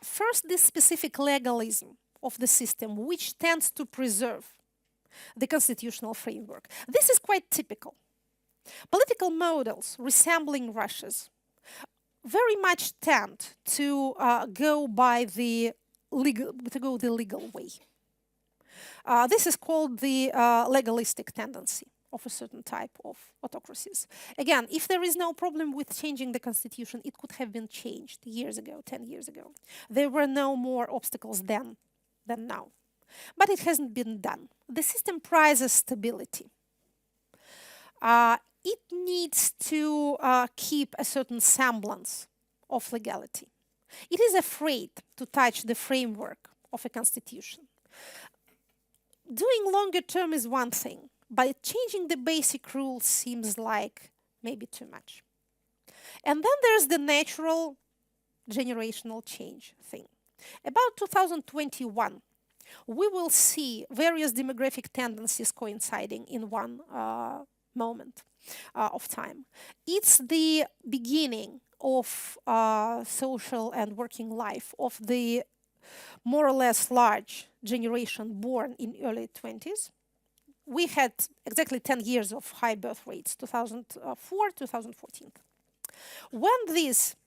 first, this specific legalism of the system, which tends to preserve the constitutional framework. This is quite typical. Political models resembling Russia's very much tend to go the legal way. This is called the legalistic tendency of a certain type of autocracies. Again, if there is no problem with changing the constitution, it could have been changed years ago, 10 years ago. There were no more obstacles then than now. But it hasn't been done. The system prizes stability. It needs to keep a certain semblance of legality. It is afraid to touch the framework of a constitution. Doing longer term is one thing, but changing the basic rules seems like maybe too much. And then there's the natural generational change thing. About 2021, we will see various demographic tendencies coinciding in one moment of time. It's the beginning of social and working life of the more or less large generation born in early 20s. We had exactly 10 years of high birth rates, 2004, 2014. When these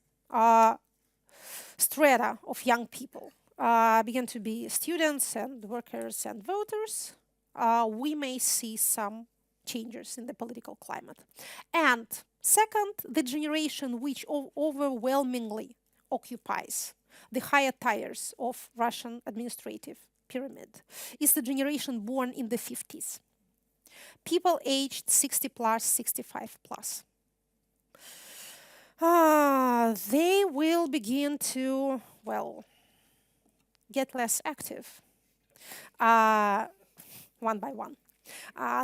strata of young people begin to be students and workers and voters, we may see some changes in the political climate. And second, the generation which overwhelmingly occupies the higher tiers of Russian administrative pyramid is the generation born in the 50s. People aged 60 plus, 65 plus. They will begin to, well, get less active one by one.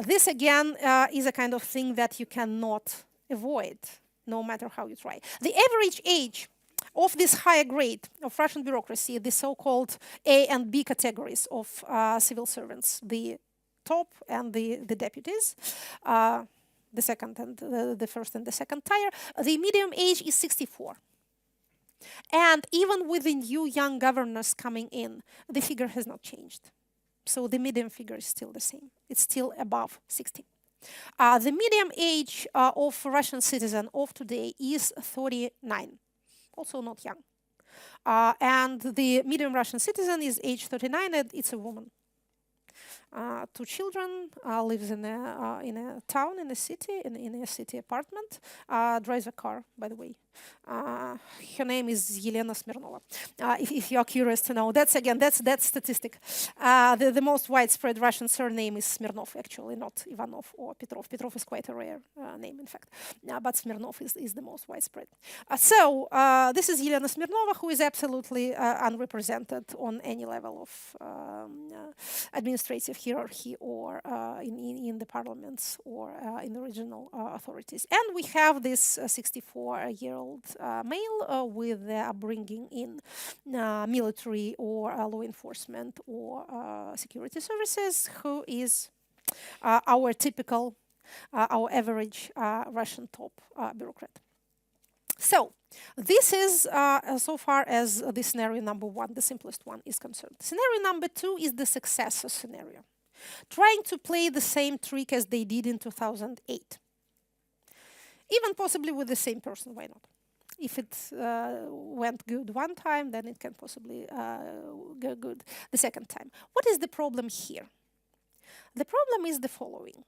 This again is a kind of thing that you cannot avoid, no matter how you try. The average age of this higher grade of Russian bureaucracy, the so-called A and B categories of civil servants, the top and the deputies, the second and the first and the second tier, the medium age is 64. And even with the new young governors coming in, the figure has not changed. So the median figure is still the same. It's still above 60. The median age of Russian citizen of today is 39, also not young. And the median Russian citizen is age 39 and it's a woman. 2 children, lives in a town, in a city, in a city apartment, drives a car, by the way. Her name is Yelena Smirnova. If you are curious to know, that's statistic. The most widespread Russian surname is Smirnov, actually, not Ivanov or Petrov. Petrov is quite a rare name, in fact, but Smirnov is the most widespread. So this is Yelena Smirnova, who is absolutely unrepresented on any level of administrative hierarchy or in the parliaments or in the regional authorities. And we have this 64-year-old male with the upbringing in military or law enforcement or security services, who is our typical, our average Russian top bureaucrat. So this is so far as the scenario number one, the simplest one, is concerned. Scenario number two is the successor scenario, trying to play the same trick as they did in 2008. Even possibly with the same person, why not? If it went good one time, then it can possibly go good the second time. What is the problem here? The problem is the following.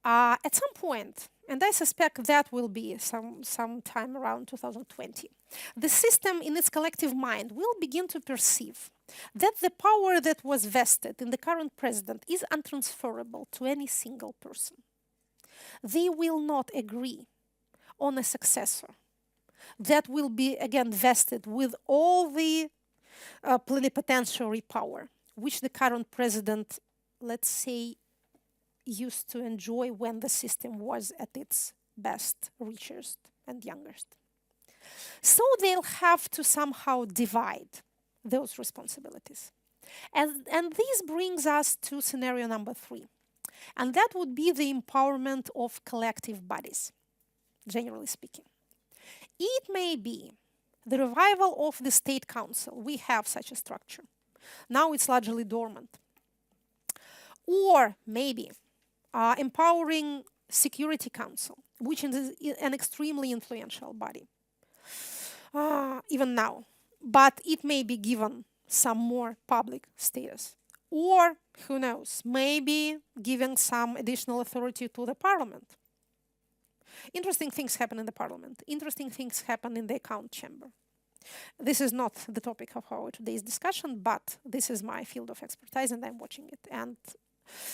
At some point, and I suspect that will be some time around 2020, the system in its collective mind will begin to perceive that the power that was vested in the current president is untransferable to any single person. They will not agree on a successor that will be, again, vested with all the plenipotentiary power, which the current president, let's say, used to enjoy when the system was at its best, richest, and youngest. So they'll have to somehow divide those responsibilities. And this brings us to scenario number three. And that would be the empowerment of collective bodies, generally speaking. It may be the revival of the state council. We have such a structure. Now it's largely dormant. Or maybe empowering Security Council, which is an extremely influential body, even now. But it may be given some more public status. Or, who knows, maybe giving some additional authority to the parliament. Interesting things happen in the parliament. Interesting things happen in the account chamber. This is not the topic of our today's discussion, but this is my field of expertise and I'm watching it. And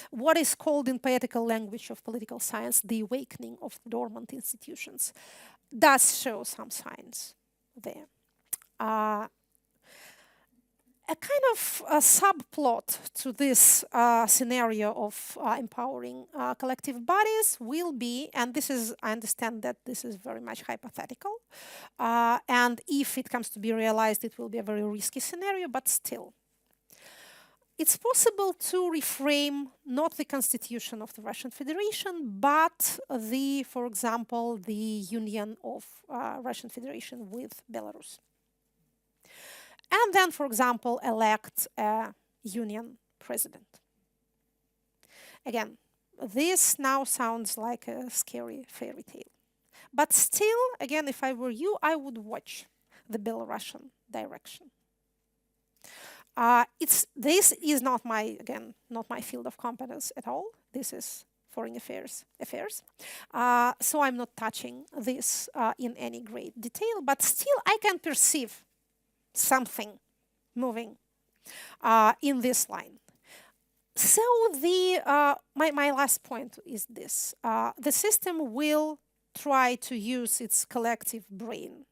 what is called in poetical language of political science the awakening of dormant institutions does show some signs there. A kind of a subplot to this scenario of empowering collective bodies will be, and this is, I understand that this is very much hypothetical, and if it comes to be realized, it will be a very risky scenario, but still. It's possible to reframe not the constitution of the Russian Federation, but the, for example, the union of Russian Federation with Belarus. And then, for example, elect a union president. Again, this now sounds like a scary fairy tale. But still, again, if I were you, I would watch the Belarusian direction. This is not my, again, not my field of competence at all. This is foreign affairs. So I'm not touching this in any great detail, but still I can perceive something moving in this line. So my last point is this. The system will try to use its collective brain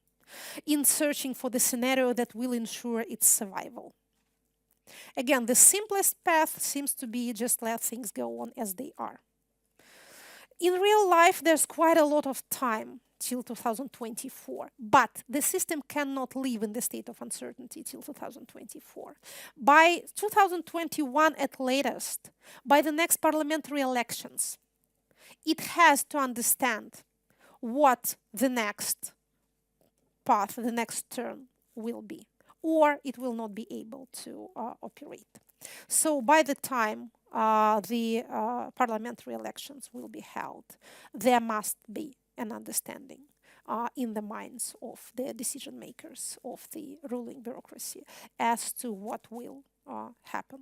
in searching for the scenario that will ensure its survival. Again, the simplest path seems to be just let things go on as they are. In real life, there's quite a lot of time till 2024, but the system cannot live in the state of uncertainty till 2024. By 2021 at latest, by the next parliamentary elections, it has to understand what the next path, the next turn will be, or it will not be able to operate. So by the time the parliamentary elections will be held, there must be an understanding in the minds of the decision makers of the ruling bureaucracy as to what will happen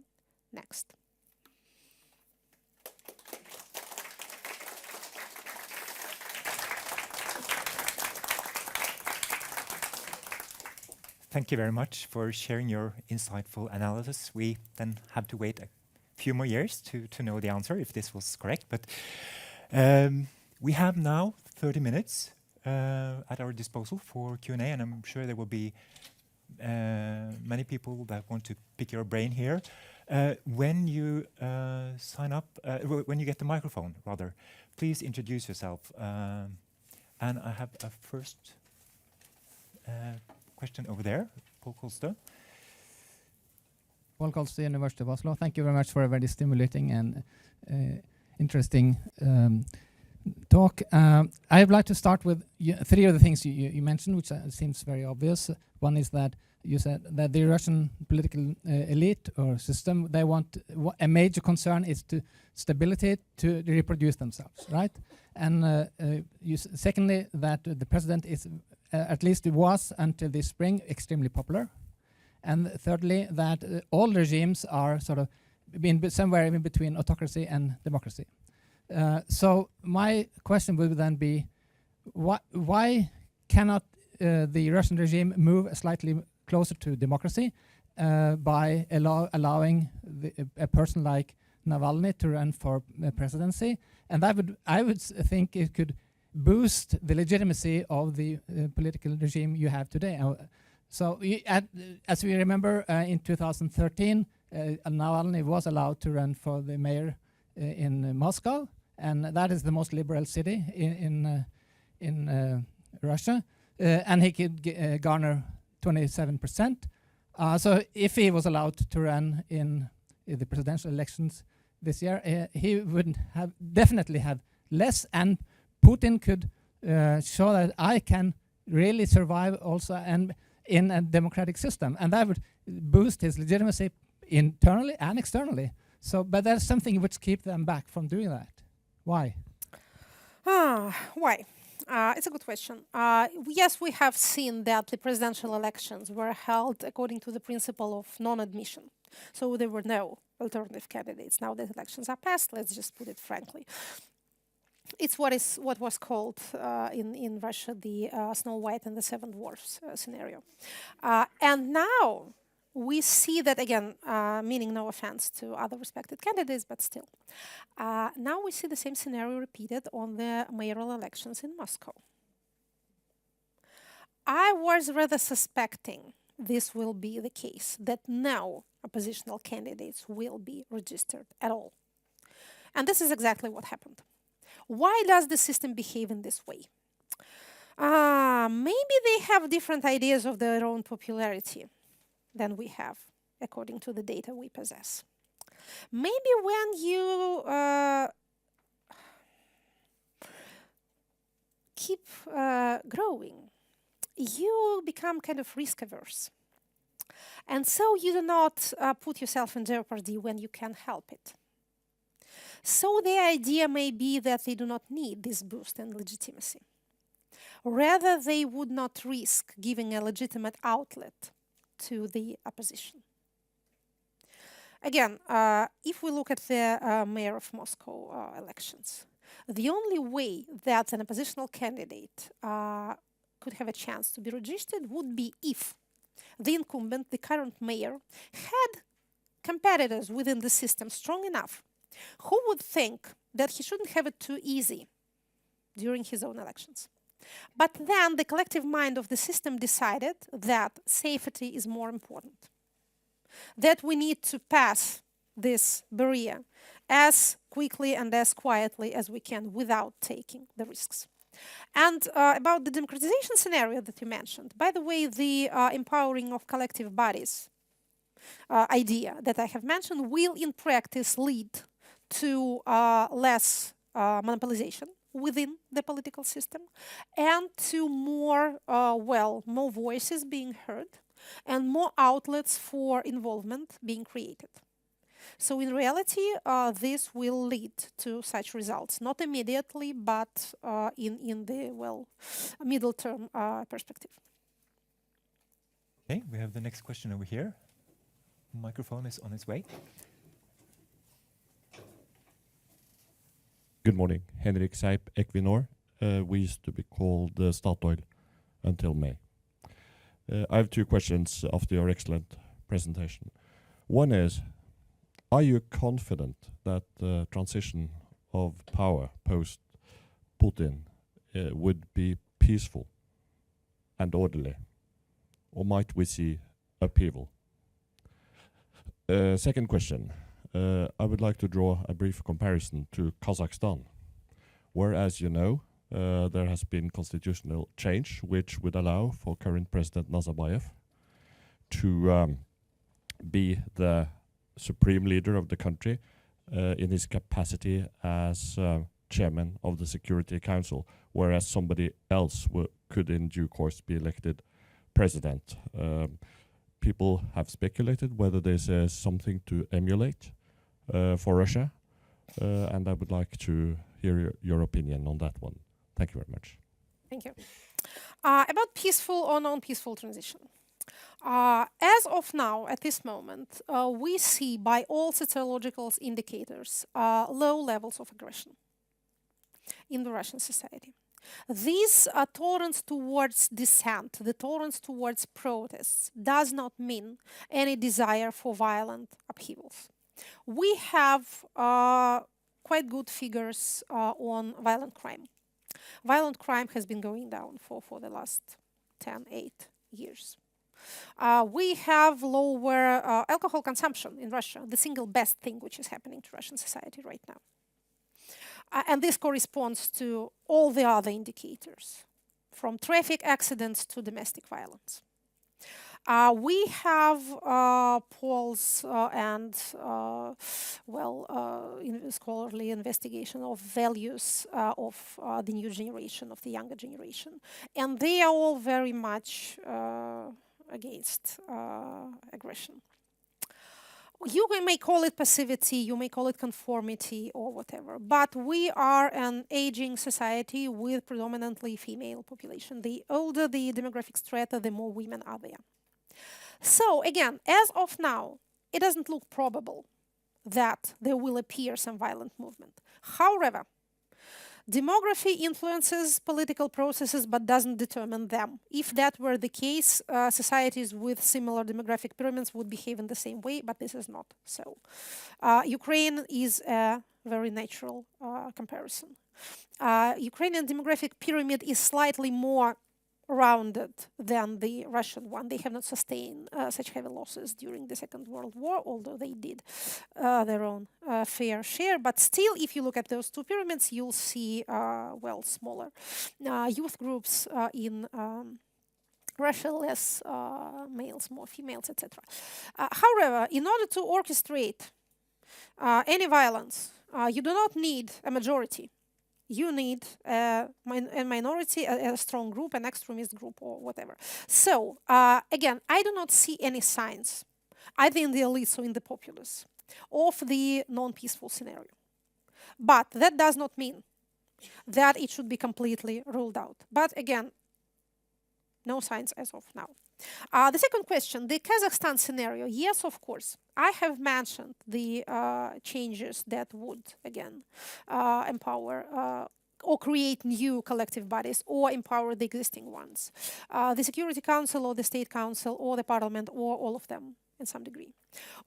next. Thank you very much for sharing your insightful analysis. We then have to wait a few more years to know the answer, if this was correct. But we have now 30 minutes at our disposal for Q&A, and I'm sure there will be many people that want to pick your brain here. When you sign up, when you get the microphone, rather, please introduce yourself. And I have a first question over there, Paul Kolstø. Paul Kolstø, University of Oslo. Thank you very much for a very stimulating and interesting talk. I'd like to start with three of the things you mentioned, which seems very obvious. One is that you said that the Russian political elite or system, they want a major concern is to stability to reproduce themselves, right? And secondly, that the president is, at least it was until this spring, extremely popular. And thirdly, that all regimes are sort of somewhere in between autocracy and democracy. So my question would then be, why cannot the Russian regime move slightly closer to democracy by allowing a person like Navalny to run for presidency? And I would think it could boost the legitimacy of the political regime you have today. So as we remember, in 2013, Navalny was allowed to run for the mayor in Moscow, and that is the most liberal city in Russia, and he could garner 27%. So if he was allowed to run in the presidential elections this year, he would definitely have less, and Putin could show that I can really survive also and in a democratic system, and that would boost his legitimacy internally and externally. So, but there's something which keeps them back from doing that. Why? Why? It's a good question. Yes, we have seen that the presidential elections were held according to the principle of non-admission. So there were no alternative candidates. Now that elections are passed, let's just put it frankly. It's what was called in Russia the Snow White and the Seven Dwarfs scenario. And now we see that, again, meaning no offense to other respected candidates, but still. Now we see the same scenario repeated on the mayoral elections in Moscow. I was rather suspecting this will be the case, that no oppositional candidates will be registered at all. And this is exactly what happened. Why does the system behave in this way? Maybe they have different ideas of their own popularity than we have, according to the data we possess. Maybe when you keep growing, you become kind of risk averse. And so you do not put yourself in jeopardy when you can help it. So the idea may be that they do not need this boost in legitimacy. Rather, they would not risk giving a legitimate outlet to the opposition. Again, if we look at the mayor of Moscow elections, the only way that an oppositional candidate could have a chance to be registered would be if the incumbent, the current mayor, had competitors within the system strong enough who would think that he shouldn't have it too easy during his own elections. But then the collective mind of the system decided that safety is more important, that we need to pass this barrier as quickly and as quietly as we can without taking the risks. And about the democratization scenario that you mentioned, by the way, the empowering of collective bodies idea that I have mentioned will in practice lead to less monopolization within the political system and to more voices being heard and more outlets for involvement being created. So in reality, this will lead to such results, not immediately, but in the, middle-term perspective. Okay, we have the next question over here. Microphone is on its way. Good morning, Henrik Seip, Equinor. We used to be called Statoil until May. I have two questions after your excellent presentation. One is, are you confident that the transition of power post-Putin would be peaceful and orderly, or might we see upheaval? Second question, I would like to draw a brief comparison to Kazakhstan, where, as you know, there has been constitutional change which would allow for current President Nazarbayev to be the supreme leader of the country in his capacity as chairman of the Security Council, whereas somebody else could in due course be elected president. People have speculated whether this is something to emulate for Russia, and I would like to hear your opinion on that one. Thank you very much. Thank you. About peaceful or non-peaceful transition. As of now, at this moment, we see by all sociological indicators low levels of aggression in the Russian society. This tolerance towards dissent, the tolerance towards protests, does not mean any desire for violent upheavals. We have quite good figures on violent crime. Violent crime has been going down for the last 8 years. We have lower alcohol consumption in Russia, the single best thing which is happening to Russian society right now. And this corresponds to all the other indicators, from traffic accidents to domestic violence. We have polls and scholarly investigation of values of the new generation, of the younger generation, and they are all very much against aggression. You may call it passivity, you may call it conformity or whatever, but we are an aging society with predominantly female population. The older the demographic strata, the more women are there. So again, as of now, it doesn't look probable that there will appear some violent movement. However, demography influences political processes but doesn't determine them. If that were the case, societies with similar demographic pyramids would behave in the same way, but this is not so. Ukraine is a very natural comparison. Ukrainian demographic pyramid is slightly more rounded than the Russian one. They have not sustained such heavy losses during the Second World War, although they did their own fair share. But still, if you look at those two pyramids, you'll see, smaller youth groups in Russia, less males, more females, etc. However, in order to orchestrate any violence, you do not need a majority. You need a minority, a strong group, an extremist group, or whatever. So, again, I do not see any signs, either in the elites or in the populace, of the non-peaceful scenario. But that does not mean that it should be completely ruled out. But again, no signs as of now. The second question, the Kazakhstan scenario. Yes, of course. I have mentioned the changes that would, again, empower or create new collective bodies or empower the existing ones. The Security Council or the State Council or the Parliament or all of them in some degree.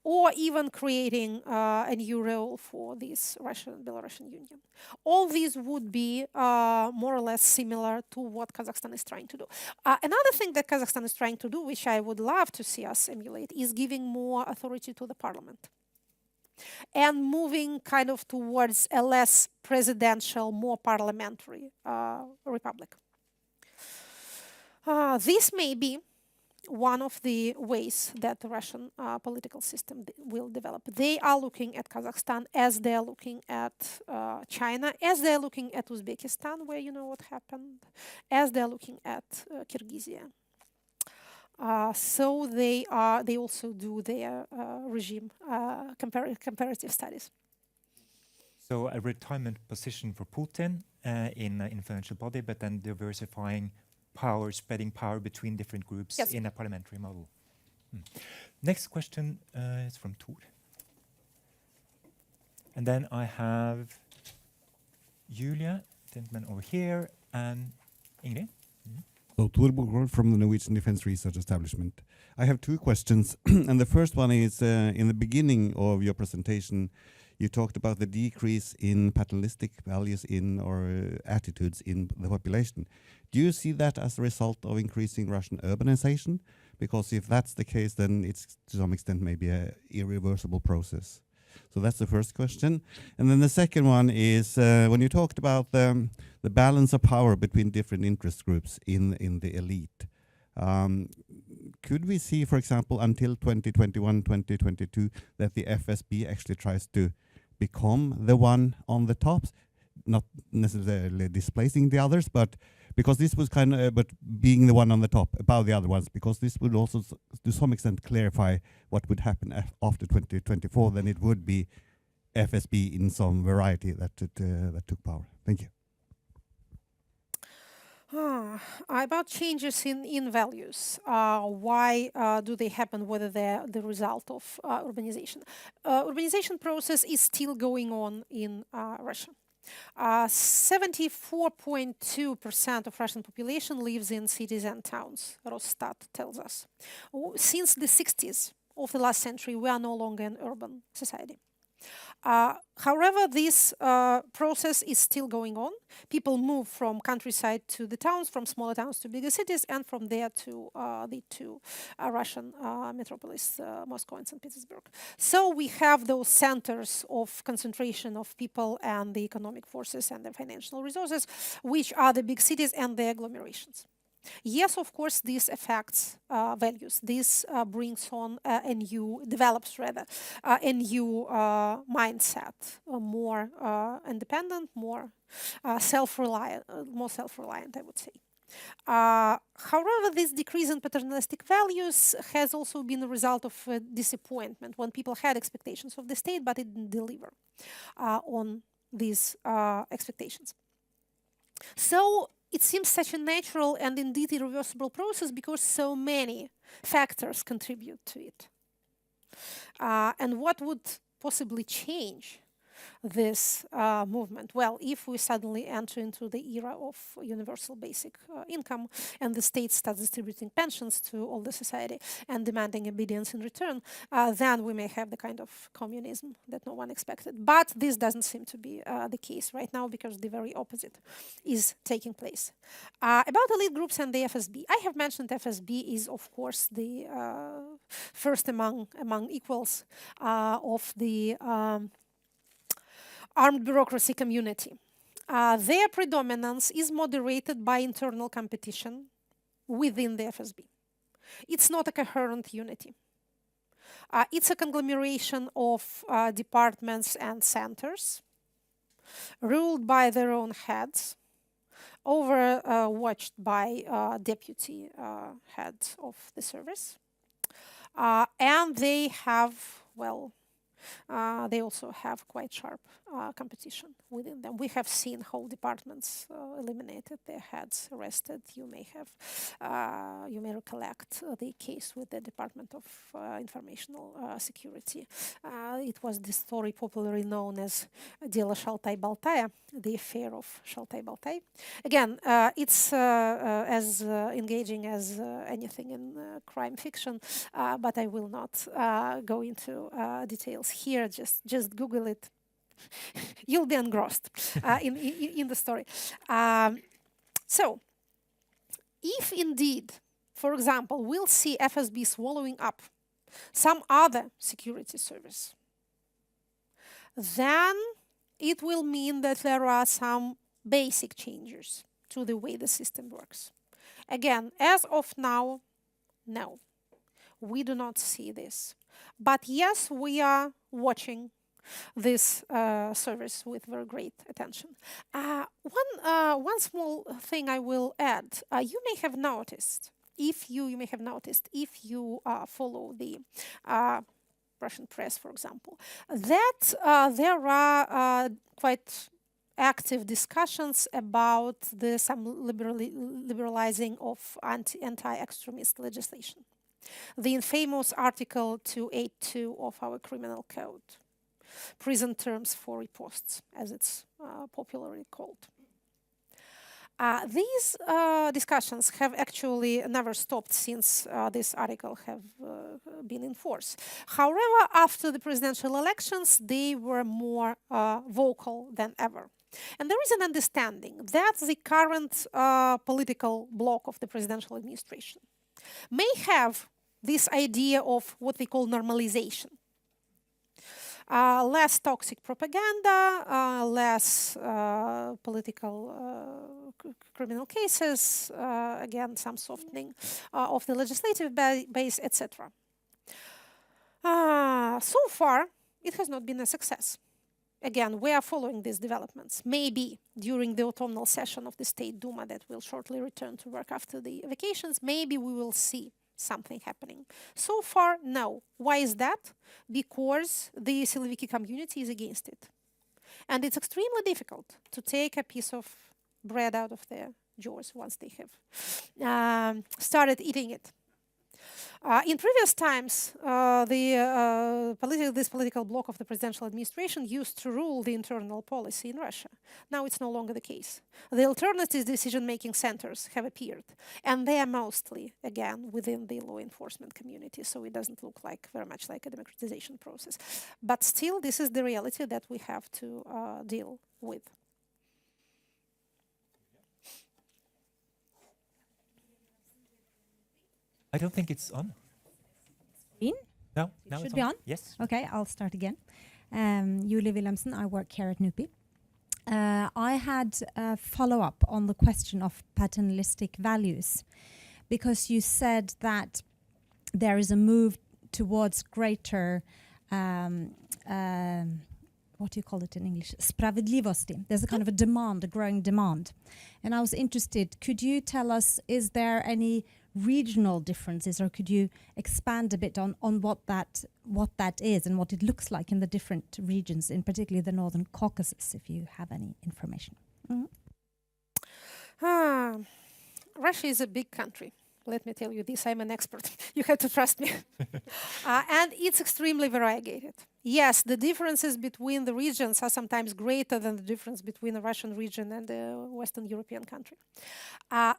Or even creating a new role for this Russian-Belarusian Union. All these would be more or less similar to what Kazakhstan is trying to do. Another thing that Kazakhstan is trying to do, which I would love to see us emulate, is giving more authority to the parliament. And moving kind of towards a less presidential, more parliamentary republic. This may be one of the ways that the Russian political system will develop. They are looking at Kazakhstan as they're looking at China, as they're looking at Uzbekistan, where you know what happened, as they're looking at Kyrgyzia. So they also do their regime comparative studies. So a retirement position for Putin in an influential body, but then diversifying power, spreading power between different groups in a parliamentary model. Next question is from Tor. And then I have Julia, gentleman over here, and Ingrid. So Torborg from the Norwegian Defence Research Establishment. I have two questions, and the first one is in the beginning of your presentation, you talked about the decrease in paternalistic values in or attitudes in the population. Do you see that as a result of increasing Russian urbanization? Because if that's the case, then it's to some extent maybe a irreversible process. So that's the first question. And then the second one is when you talked about the balance of power between different interest groups in the elite. Could we see, for example, until 2021, 2022, that the FSB actually tries to become the one on the top, not necessarily displacing the others, but because this was kind of, but being the one on the top above the other ones, because this would also to some extent clarify what would happen after 2024, then it would be FSB in some variety that took power. Thank you. About changes in values, why do they happen, whether they're the result of urbanization? Urbanization process is still going on in Russia. 74.2% of Russian population lives in cities and towns, Rosstat tells us. Since the 60s of the last century, we are no longer an urban society. However, this process is still going on. People move from countryside to the towns, from smaller towns to bigger cities, and from there to the two Russian metropolis, Moscow and St. Petersburg. So we have those centers of concentration of people and the economic forces and the financial resources, which are the big cities and the agglomerations. Yes, of course, this affects values. This brings on a new, develops rather, a new mindset, more independent, more self-reliant, I would say. However, this decrease in paternalistic values has also been a result of disappointment when people had expectations of the state, but it didn't deliver on these expectations. So it seems such a natural and indeed irreversible process because so many factors contribute to it. And what would possibly change this movement? Well, if we suddenly enter into the era of universal basic income and the state starts distributing pensions to all the society and demanding obedience in return, then we may have the kind of communism that no one expected. But this doesn't seem to be the case right now because the very opposite is taking place. About elite groups and the FSB, I have mentioned FSB is, of course, the first among equals of the armed bureaucracy community. Their predominance is moderated by internal competition within the FSB. It's not a coherent unity. It's a conglomeration of departments and centers ruled by their own heads, overwatched by deputy heads of the service. And they have, well, they also have quite sharp competition within them. We have seen whole departments eliminated, their heads arrested. You may recollect the case with the Department of Informational Security. It was the story popularly known as Дело Шалтай-Болтая, the affair of Шалтай-Болтай. Again, it's as engaging as anything in crime fiction, but I will not go into details here. Just Google it. You'll be engrossed in the story. So, if indeed, for example, we'll see FSB swallowing up some other security service, then it will mean that there are some basic changes to the way the system works. Again, as of now, no, we do not see this. But yes, we are watching this service with very great attention. One small thing I will add. You may have noticed, if you follow the Russian press, for example, that there are quite active discussions about some liberalizing of anti-extremist legislation. The infamous Article 282 of our criminal code, prison terms for riposts, as it's popularly called. These discussions have actually never stopped since this article have been in force. However, after the presidential elections, they were more vocal than ever. And there is an understanding that the current political bloc of the presidential administration may have this idea of what they call normalization. Less toxic propaganda, less political criminal cases, again, some softening of the legislative base, etc. So far, it has not been a success. Again, we are following these developments. Maybe during the autumnal session of the State Duma that will shortly return to work after the vacations, maybe we will see something happening. So far, no. Why is that? Because the Siloviki community is against it. And it's extremely difficult to take a piece of bread out of their jaws once they have started eating it. In previous times, this political bloc of the presidential administration used to rule the internal policy in Russia. Now it's no longer the case. The alternative decision-making centers have appeared, and they are mostly, again, within the law enforcement community, so it doesn't look like very much like a democratization process. But still, this is the reality that we have to deal with. I don't think it's on. In? No, It now should it's be on. Yes. Okay, I'll start again. Julie Wilhelmsen, I work here at NUPI. I had a follow-up on the question of paternalistic values, because you said that there is a move towards greater, what do you call it in English? Sprawiedliwości. There's a kind of a demand, a growing demand. And I was interested, could you tell us, is there any regional differences, or could you expand a bit on what that is and what it looks like in the different regions, in particular the Northern Caucasus, if you have any information? Russia is a big country. Let me tell you this, I'm an expert. You have to trust me. And it's extremely variegated. Yes, the differences between the regions are sometimes greater than the difference between the Russian region and the Western European country.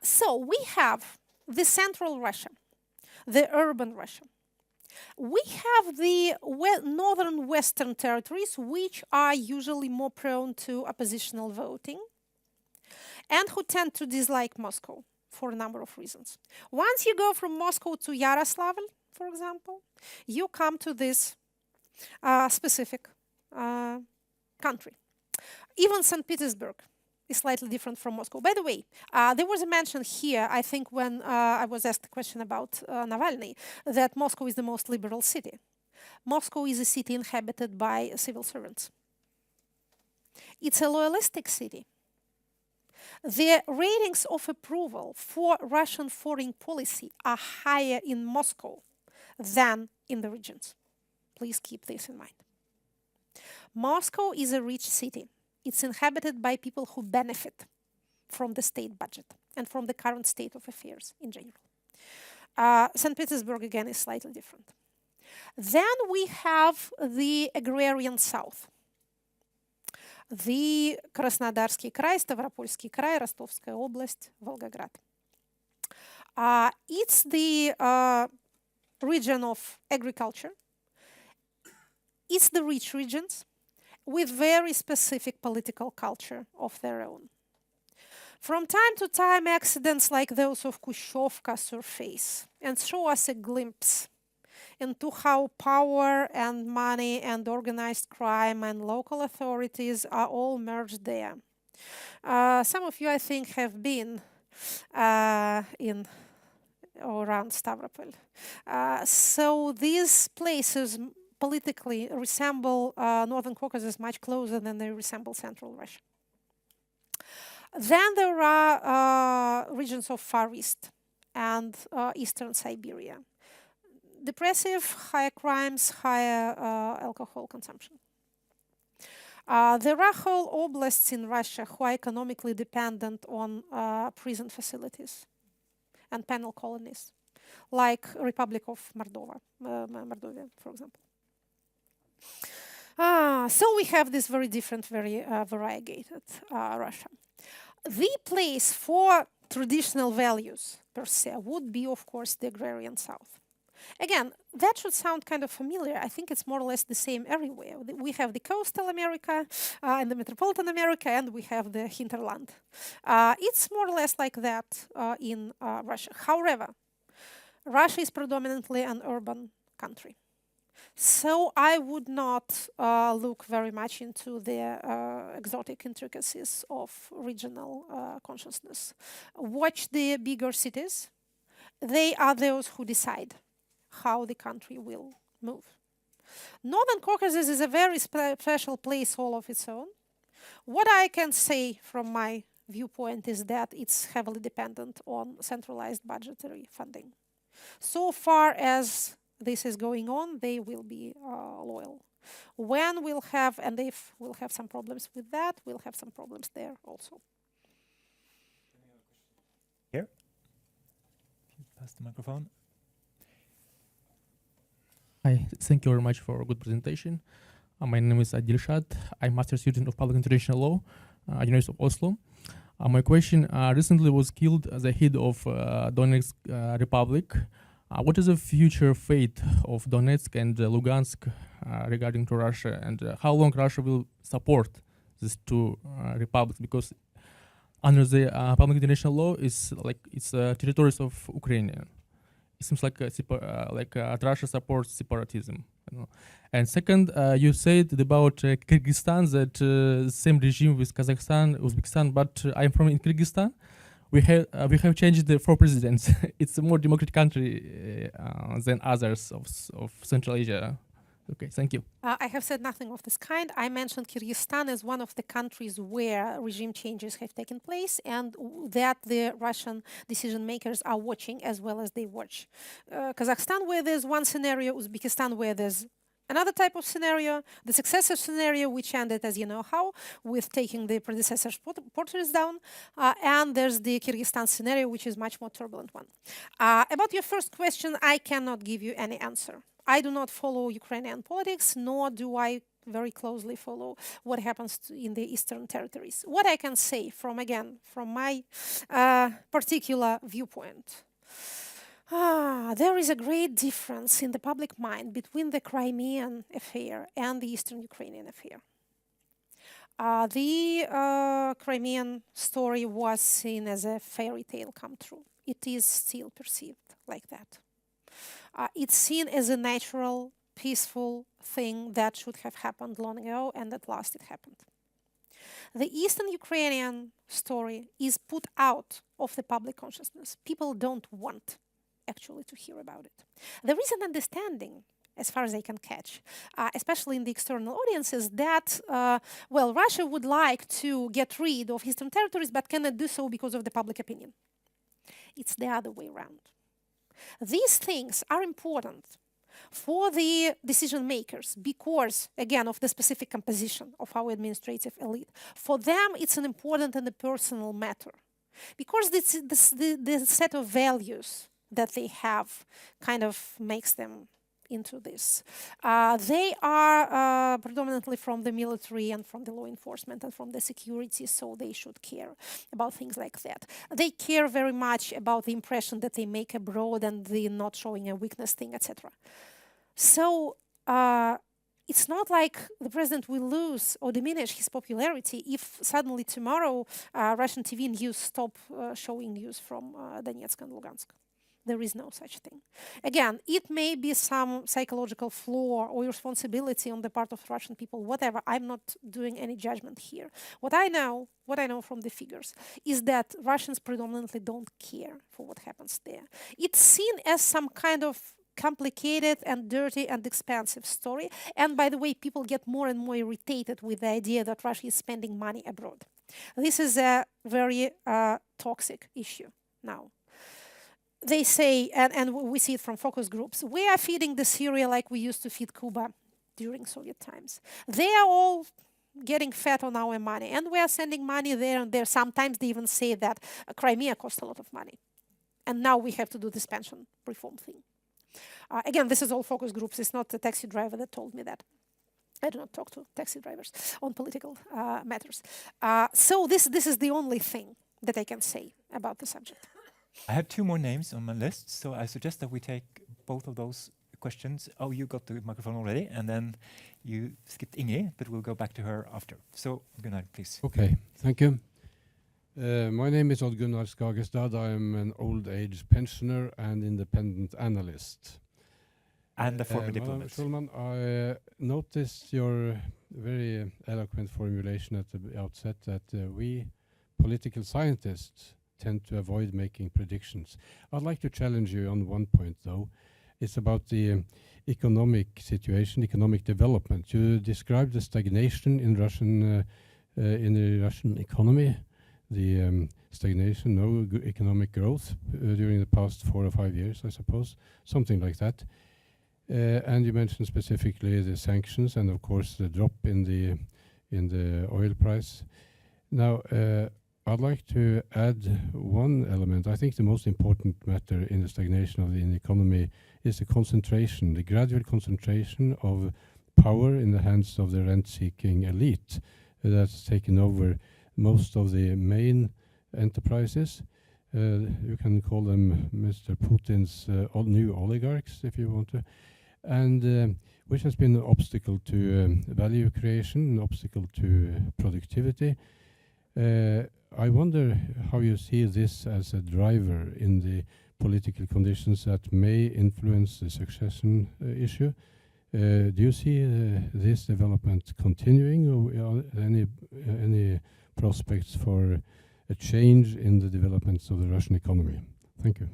So we have the central Russia, the urban Russia. We have the northern western territories, which are usually more prone to oppositional voting and who tend to dislike Moscow for a number of reasons. Once you go from Moscow to Yaroslavl, for example, you come to this specific country. Even St. Petersburg is slightly different from Moscow. By the way, there was a mention here, I think, when I was asked a question about Navalny, that Moscow is the most liberal city. Moscow is a city inhabited by civil servants. It's a loyalistic city. The ratings of approval for Russian foreign policy are higher in Moscow than in the regions. Please keep this in mind. Moscow is a rich city. It's inhabited by people who benefit from the state budget and from the current state of affairs in general. St. Petersburg, again, is slightly different. Then we have the agrarian south. The Krasnodarский край, Ставропольский край, Ростовская область, Volgograd. It's the region of agriculture. It's the rich regions with very specific political culture of their own. From time to time, accidents like those of Kushevka surface and show us a glimpse into how power and money and organized crime and local authorities are all merged there. Some of you, I think, have been in or around Stavropol. So these places politically resemble Northern Caucasus much closer than they resemble Central Russia. Then there are regions of Far East and Eastern Siberia. Depressive, higher crimes, higher alcohol consumption. There are whole oblasts in Russia who are economically dependent on prison facilities and penal colonies, like Republic of Moldova, for example. So we have this very different, very variegated Russia. The place for traditional values per se would be, of course, the agrarian South. Again, that should sound kind of familiar. I think it's more or less the same everywhere. We have the coastal America and the metropolitan America, and we have the hinterland. It's more or less like that in Russia. However, Russia is predominantly an urban country. So I would not look very much into the exotic intricacies of regional consciousness. Watch the bigger cities. They are those who decide how the country will move. Northern Caucasus is a very special place all of its own. What I can say from my viewpoint is that it's heavily dependent on centralized budgetary funding. So far as this is going on, they will be loyal. When we'll have, and if we'll have some problems with that, we'll have some problems there also. Here. Pass the microphone. Hi, thank you very much for a good presentation. My name is Dilshad. I'm master student of public international law at University of Oslo. My question, recently was killed the head of Donetsk Republic. What is the future fate of Donetsk and Lugansk regarding to Russia, and how long Russia will support these two republics? Because under the public international law, it's territories of Ukraine. It seems like Russia supports separatism. You know. And second, you said about Kyrgyzstan that same regime with Kazakhstan, Uzbekistan, but I'm from in Kyrgyzstan. We have changed the 4 presidents. It's a more democratic country than others of Central Asia. Okay, thank you. I have said nothing of this kind. I mentioned Kyrgyzstan as one of the countries where regime changes have taken place and that the Russian decision makers are watching as well as they watch. Kazakhstan, where there's one scenario, Uzbekistan, where there's another type of scenario, the successor scenario, which ended, as you know how, with taking the predecessor's portraits down, and there's the Kyrgyzstan scenario, which is much more turbulent one. About your first question, I cannot give you any answer. I do not follow Ukrainian politics, nor do I very closely follow what happens in the eastern territories. What I can say from my particular viewpoint, there is a great difference in the public mind between the Crimean affair and the eastern Ukrainian affair. The Crimean story was seen as a fairy tale come true. It is still perceived like that. It's seen as a natural, peaceful thing that should have happened long ago, and at last it happened. The Eastern Ukrainian story is put out of the public consciousness. People don't want actually to hear about it. There is an understanding, as far as I can catch, especially in the external audiences, that, Russia would like to get rid of Eastern territories, but cannot do so because of the public opinion. It's the other way around. These things are important for the decision makers because, again, of the specific composition of our administrative elite. For them, it's an important and a personal matter because the set of values that they have kind of makes them into this. They are predominantly from the military and from the law enforcement and from the security, so they should care about things like that. They care very much about the impression that they make abroad and the not showing a weakness thing, etc. So it's not like the president will lose or diminish his popularity if suddenly tomorrow Russian TV news stop showing news from Donetsk and Lugansk. There is no such thing. Again, it may be some psychological flaw or responsibility on the part of Russian people, whatever. I'm not doing any judgment here. What I know from the figures is that Russians predominantly don't care for what happens there. It's seen as some kind of complicated and dirty and expensive story. And by the way, people get more and more irritated with the idea that Russia is spending money abroad. This is a very toxic issue now. They say, and we see it from focus groups, we are feeding the Syria like we used to feed Cuba during Soviet times. They are all getting fat on our money, and we are sending money there and there. Sometimes they even say that Crimea cost a lot of money, and now we have to do this pension reform thing. Again, this is all focus groups. It's not the taxi driver that told me that. I do not talk to taxi drivers on political matters. So this is the only thing that I can say about the subject. I have 2 more names on my list, so I suggest that we take both of those questions. Oh, you got the microphone already, and then you skipped Ingrid, but we'll go back to her after. So, Gunnar, please. Okay, thank you. My name is Odd Gunnar Skagestad. I'm an old age pensioner and independent analyst. And the former Madam diplomat. Schulmann, I noticed your very eloquent formulation at the outset that we political scientists tend to avoid making predictions. I'd like to challenge you on one point, though. It's about the economic situation, economic development. You described the stagnation in the Russian economy, the stagnation, no economic growth during the past 4 or 5 years, I suppose, something like that. And you mentioned specifically the sanctions and, of course, the drop in the oil price. Now, I'd like to add one element. I think the most important matter in the stagnation of the economy is the concentration, the gradual concentration of power in the hands of the rent-seeking elite that's taken over most of the main enterprises. You can call them Mr. Putin's new oligarchs, if you want to, and which has been an obstacle to value creation, an obstacle to productivity. I wonder how you see this as a driver in the political conditions that may influence the succession issue. Do you see this development continuing, or are there any prospects for a change in the developments of the Russian economy? Thank you.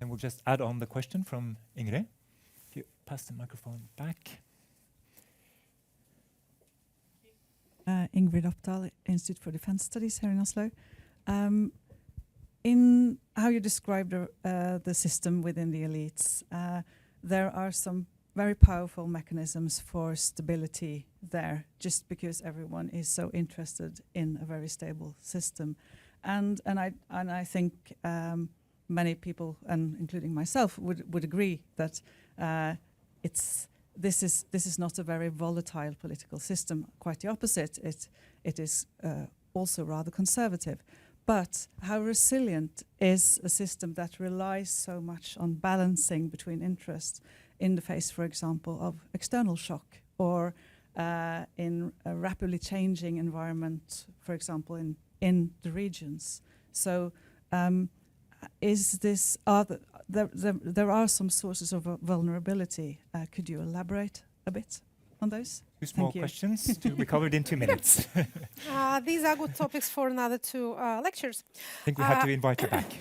And we'll just add on the question from Ingrid. If you pass the microphone back. Ingrid Oppdal, Institute for Defense Studies here in Oslo. In how you described the system within the elites, there are some very powerful mechanisms for stability there, just because everyone is so interested in a very stable system, and I think many people, and including myself, would agree that this is not a very volatile political system. Quite the opposite. It is also rather conservative. But how resilient is a system that relies so much on balancing between interests in the face, for example, of external shock, or in a rapidly changing environment, for example, in the regions? So there are some sources of vulnerability. Could you elaborate a bit on those? 2 small questions to be covered in 2 minutes. These are good topics for another 2 lectures. I think we have to invite you back.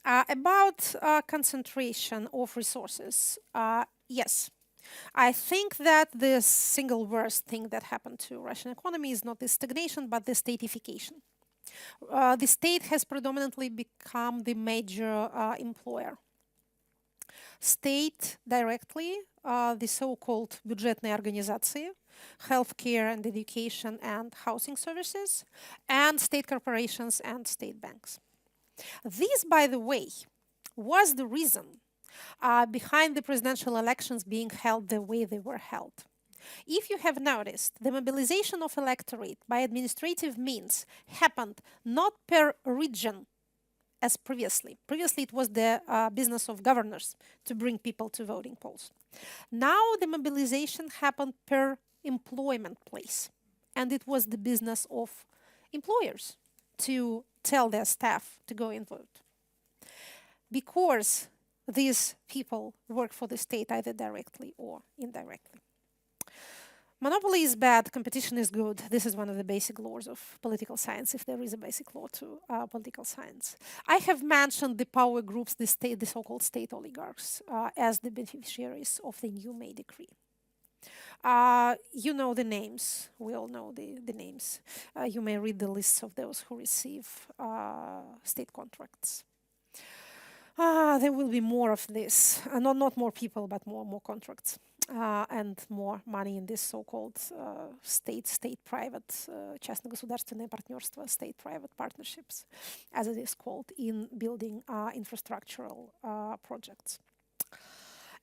About concentration of resources, yes. I think that the single worst thing that happened to Russian economy is not the stagnation, but the statification. The state has predominantly become the major employer. State directly, the so-called бюджетные организации, healthcare and education and housing services, and state corporations and state banks. This, by the way, was the reason behind the presidential elections being held the way they were held. If you have noticed, the mobilization of electorate by administrative means happened not per region as previously. Previously, it was the business of governors to bring people to voting polls. Now, the mobilization happened per employment place, and it was the business of employers to tell their staff to go and vote. Because these people work for the state either directly or indirectly. Monopoly is bad, competition is good. This is one of the basic laws of political science, if there is a basic law to political science. I have mentioned the power groups, the so-called state oligarchs, as the beneficiaries of the new May decree. You know the names. We all know the names. You may read the lists of those who receive state contracts. There will be more of this. Not more people, but more contracts. And more money in this so-called state-private, частно-государственное партнерство, state-private partnerships, as it is called, in building infrastructural projects.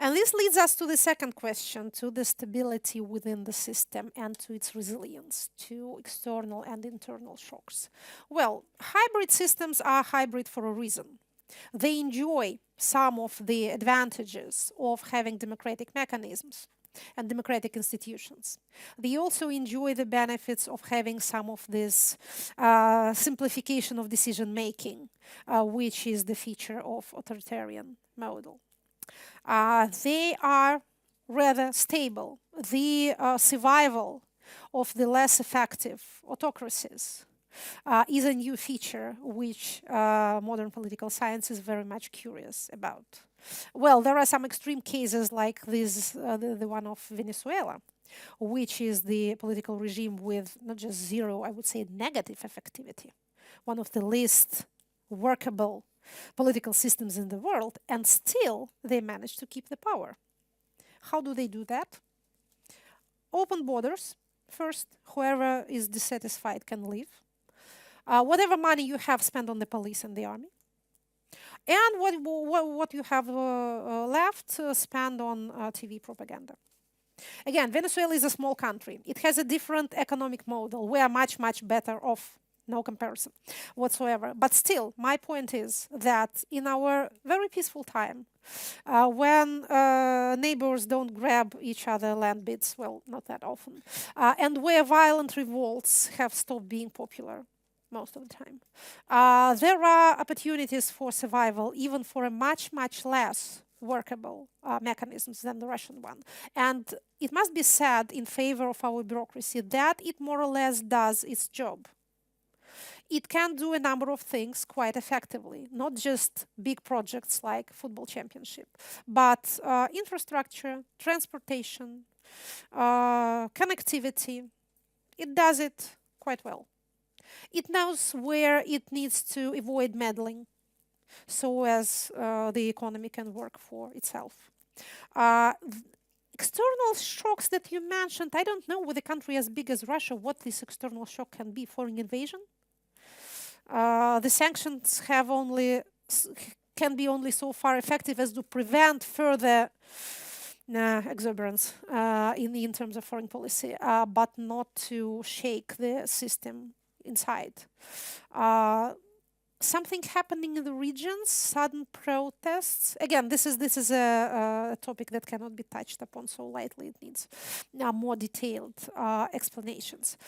And this leads us to the second question, to the stability within the system and to its resilience to external and internal shocks. Well, hybrid systems are hybrid for a reason. They enjoy some of the advantages of having democratic mechanisms and democratic institutions. They also enjoy the benefits of having some of this simplification of decision making, which is the feature of authoritarian model. They are rather stable. The survival of the less effective autocracies is a new feature which modern political science is very much curious about. Well, there are some extreme cases like this, the one of Venezuela, which is the political regime with not just zero, I would say negative effectivity, one of the least workable political systems in the world, and still they manage to keep the power. How do they do that? Open borders. First, whoever is dissatisfied can leave. Whatever money you have spent on the police and the army. And what you have left, spend on TV propaganda. Again, Venezuela is a small country. It has a different economic model. We are much, much better off. No comparison whatsoever. But still, my point is that in our very peaceful time, when neighbors don't grab each other land bits, well, not that often, and where violent revolts have stopped being popular most of the time, there are opportunities for survival even for a much, much less workable mechanisms than the Russian one. And it must be said in favor of our bureaucracy that it more or less does its job. It can do a number of things quite effectively, not just big projects like football championship, but infrastructure, transportation, connectivity. It does it quite well. It knows where it needs to avoid meddling so as the economy can work for itself. External shocks that you mentioned, I don't know with a country as big as Russia what this external shock can be. Foreign invasion? The sanctions have can be only so far effective as to prevent further exuberance in terms of foreign policy, but not to shake the system inside. Something happening in the regions, sudden protests. Again, this is a topic that cannot be touched upon so lightly. It needs more detailed explanations.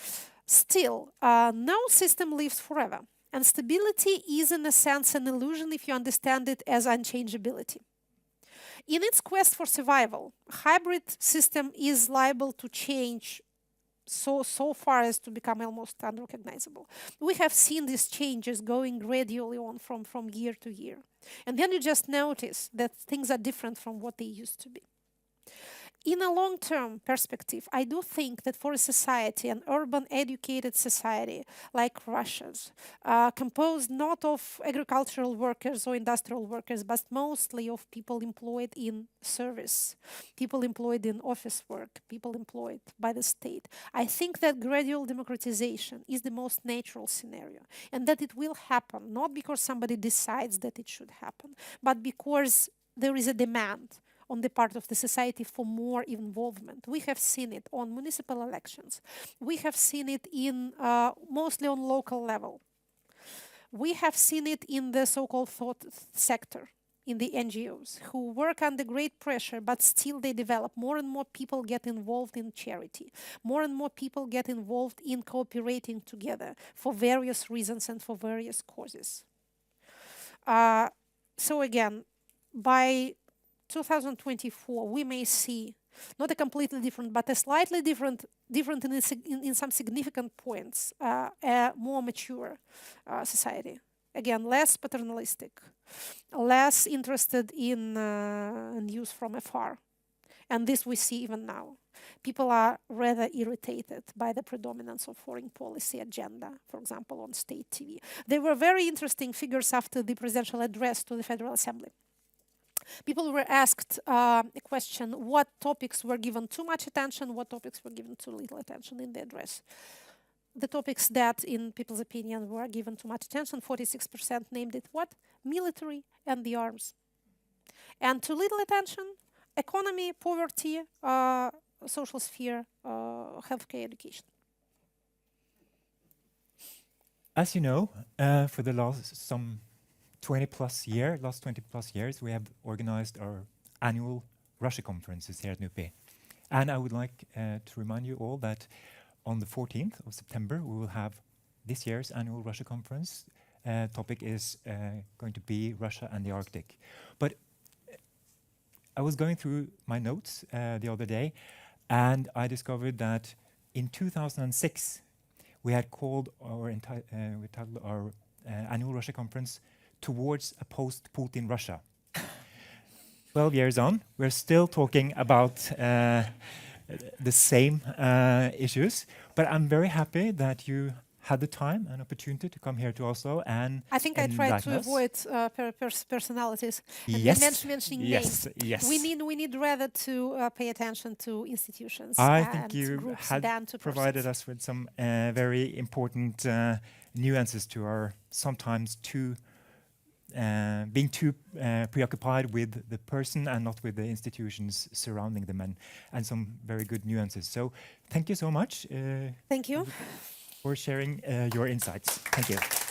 Still, no system lives forever. And stability is, in a sense, an illusion if you understand it as unchangeability. In its quest for survival, hybrid system is liable to change so far as to become almost unrecognizable. We have seen these changes going gradually on from year to year. And then you just notice that things are different from what they used to be. In a long-term perspective, I do think that for a society, an urban, educated society like Russia's, composed not of agricultural workers or industrial workers, but mostly of people employed in service, people employed in office work, people employed by the state, I think that gradual democratization is the most natural scenario, and that it will happen, not because somebody decides that it should happen, but because there is a demand on the part of the society for more involvement. We have seen it on municipal elections. We have seen it in mostly on local level. We have seen it in the so-called thought sector, in the NGOs, who work under great pressure, but still they develop. More and more people get involved in charity. More and more people get involved in cooperating together for various reasons and for various causes. So again, by 2024, we may see not a completely different, but a slightly different in some significant points, a more mature society. Again, less paternalistic, less interested in news from afar. And this we see even now. People are rather irritated by the predominance of foreign policy agenda, for example, on state TV. There were very interesting figures after the presidential address to the Federal Assembly. People were asked a question, what topics were given too much attention, what topics were given too little attention in the address. The topics that, in people's opinion, were given too much attention, 46% named it what? Military and the arms. And too little attention, economy, poverty, social sphere, healthcare, education. As you know, for the last 20 plus years, we have organized our annual Russia conferences here at NUPI. And I would like to remind you all that on the 14th of September, we will have this year's annual Russia conference. Topic is going to be Russia and the Arctic. But I was going through my notes the other day, and I discovered that in 2006, we had called our annual Russia conference towards a post-Putin Russia. 12 years on, we're still talking about the same issues, but I'm very happy that you had the time and opportunity to come here to Oslo and I think I tried to enlighten us. avoid personalities and Yes, mentioning yes, names. yes. We need rather to pay attention to institutions I and think you groups had than to provided persons. us with some very important nuances to our sometimes being too preoccupied with the person and not with the institutions surrounding them, and some very good nuances. So thank you so much Thank you. for sharing your insights. Thank you.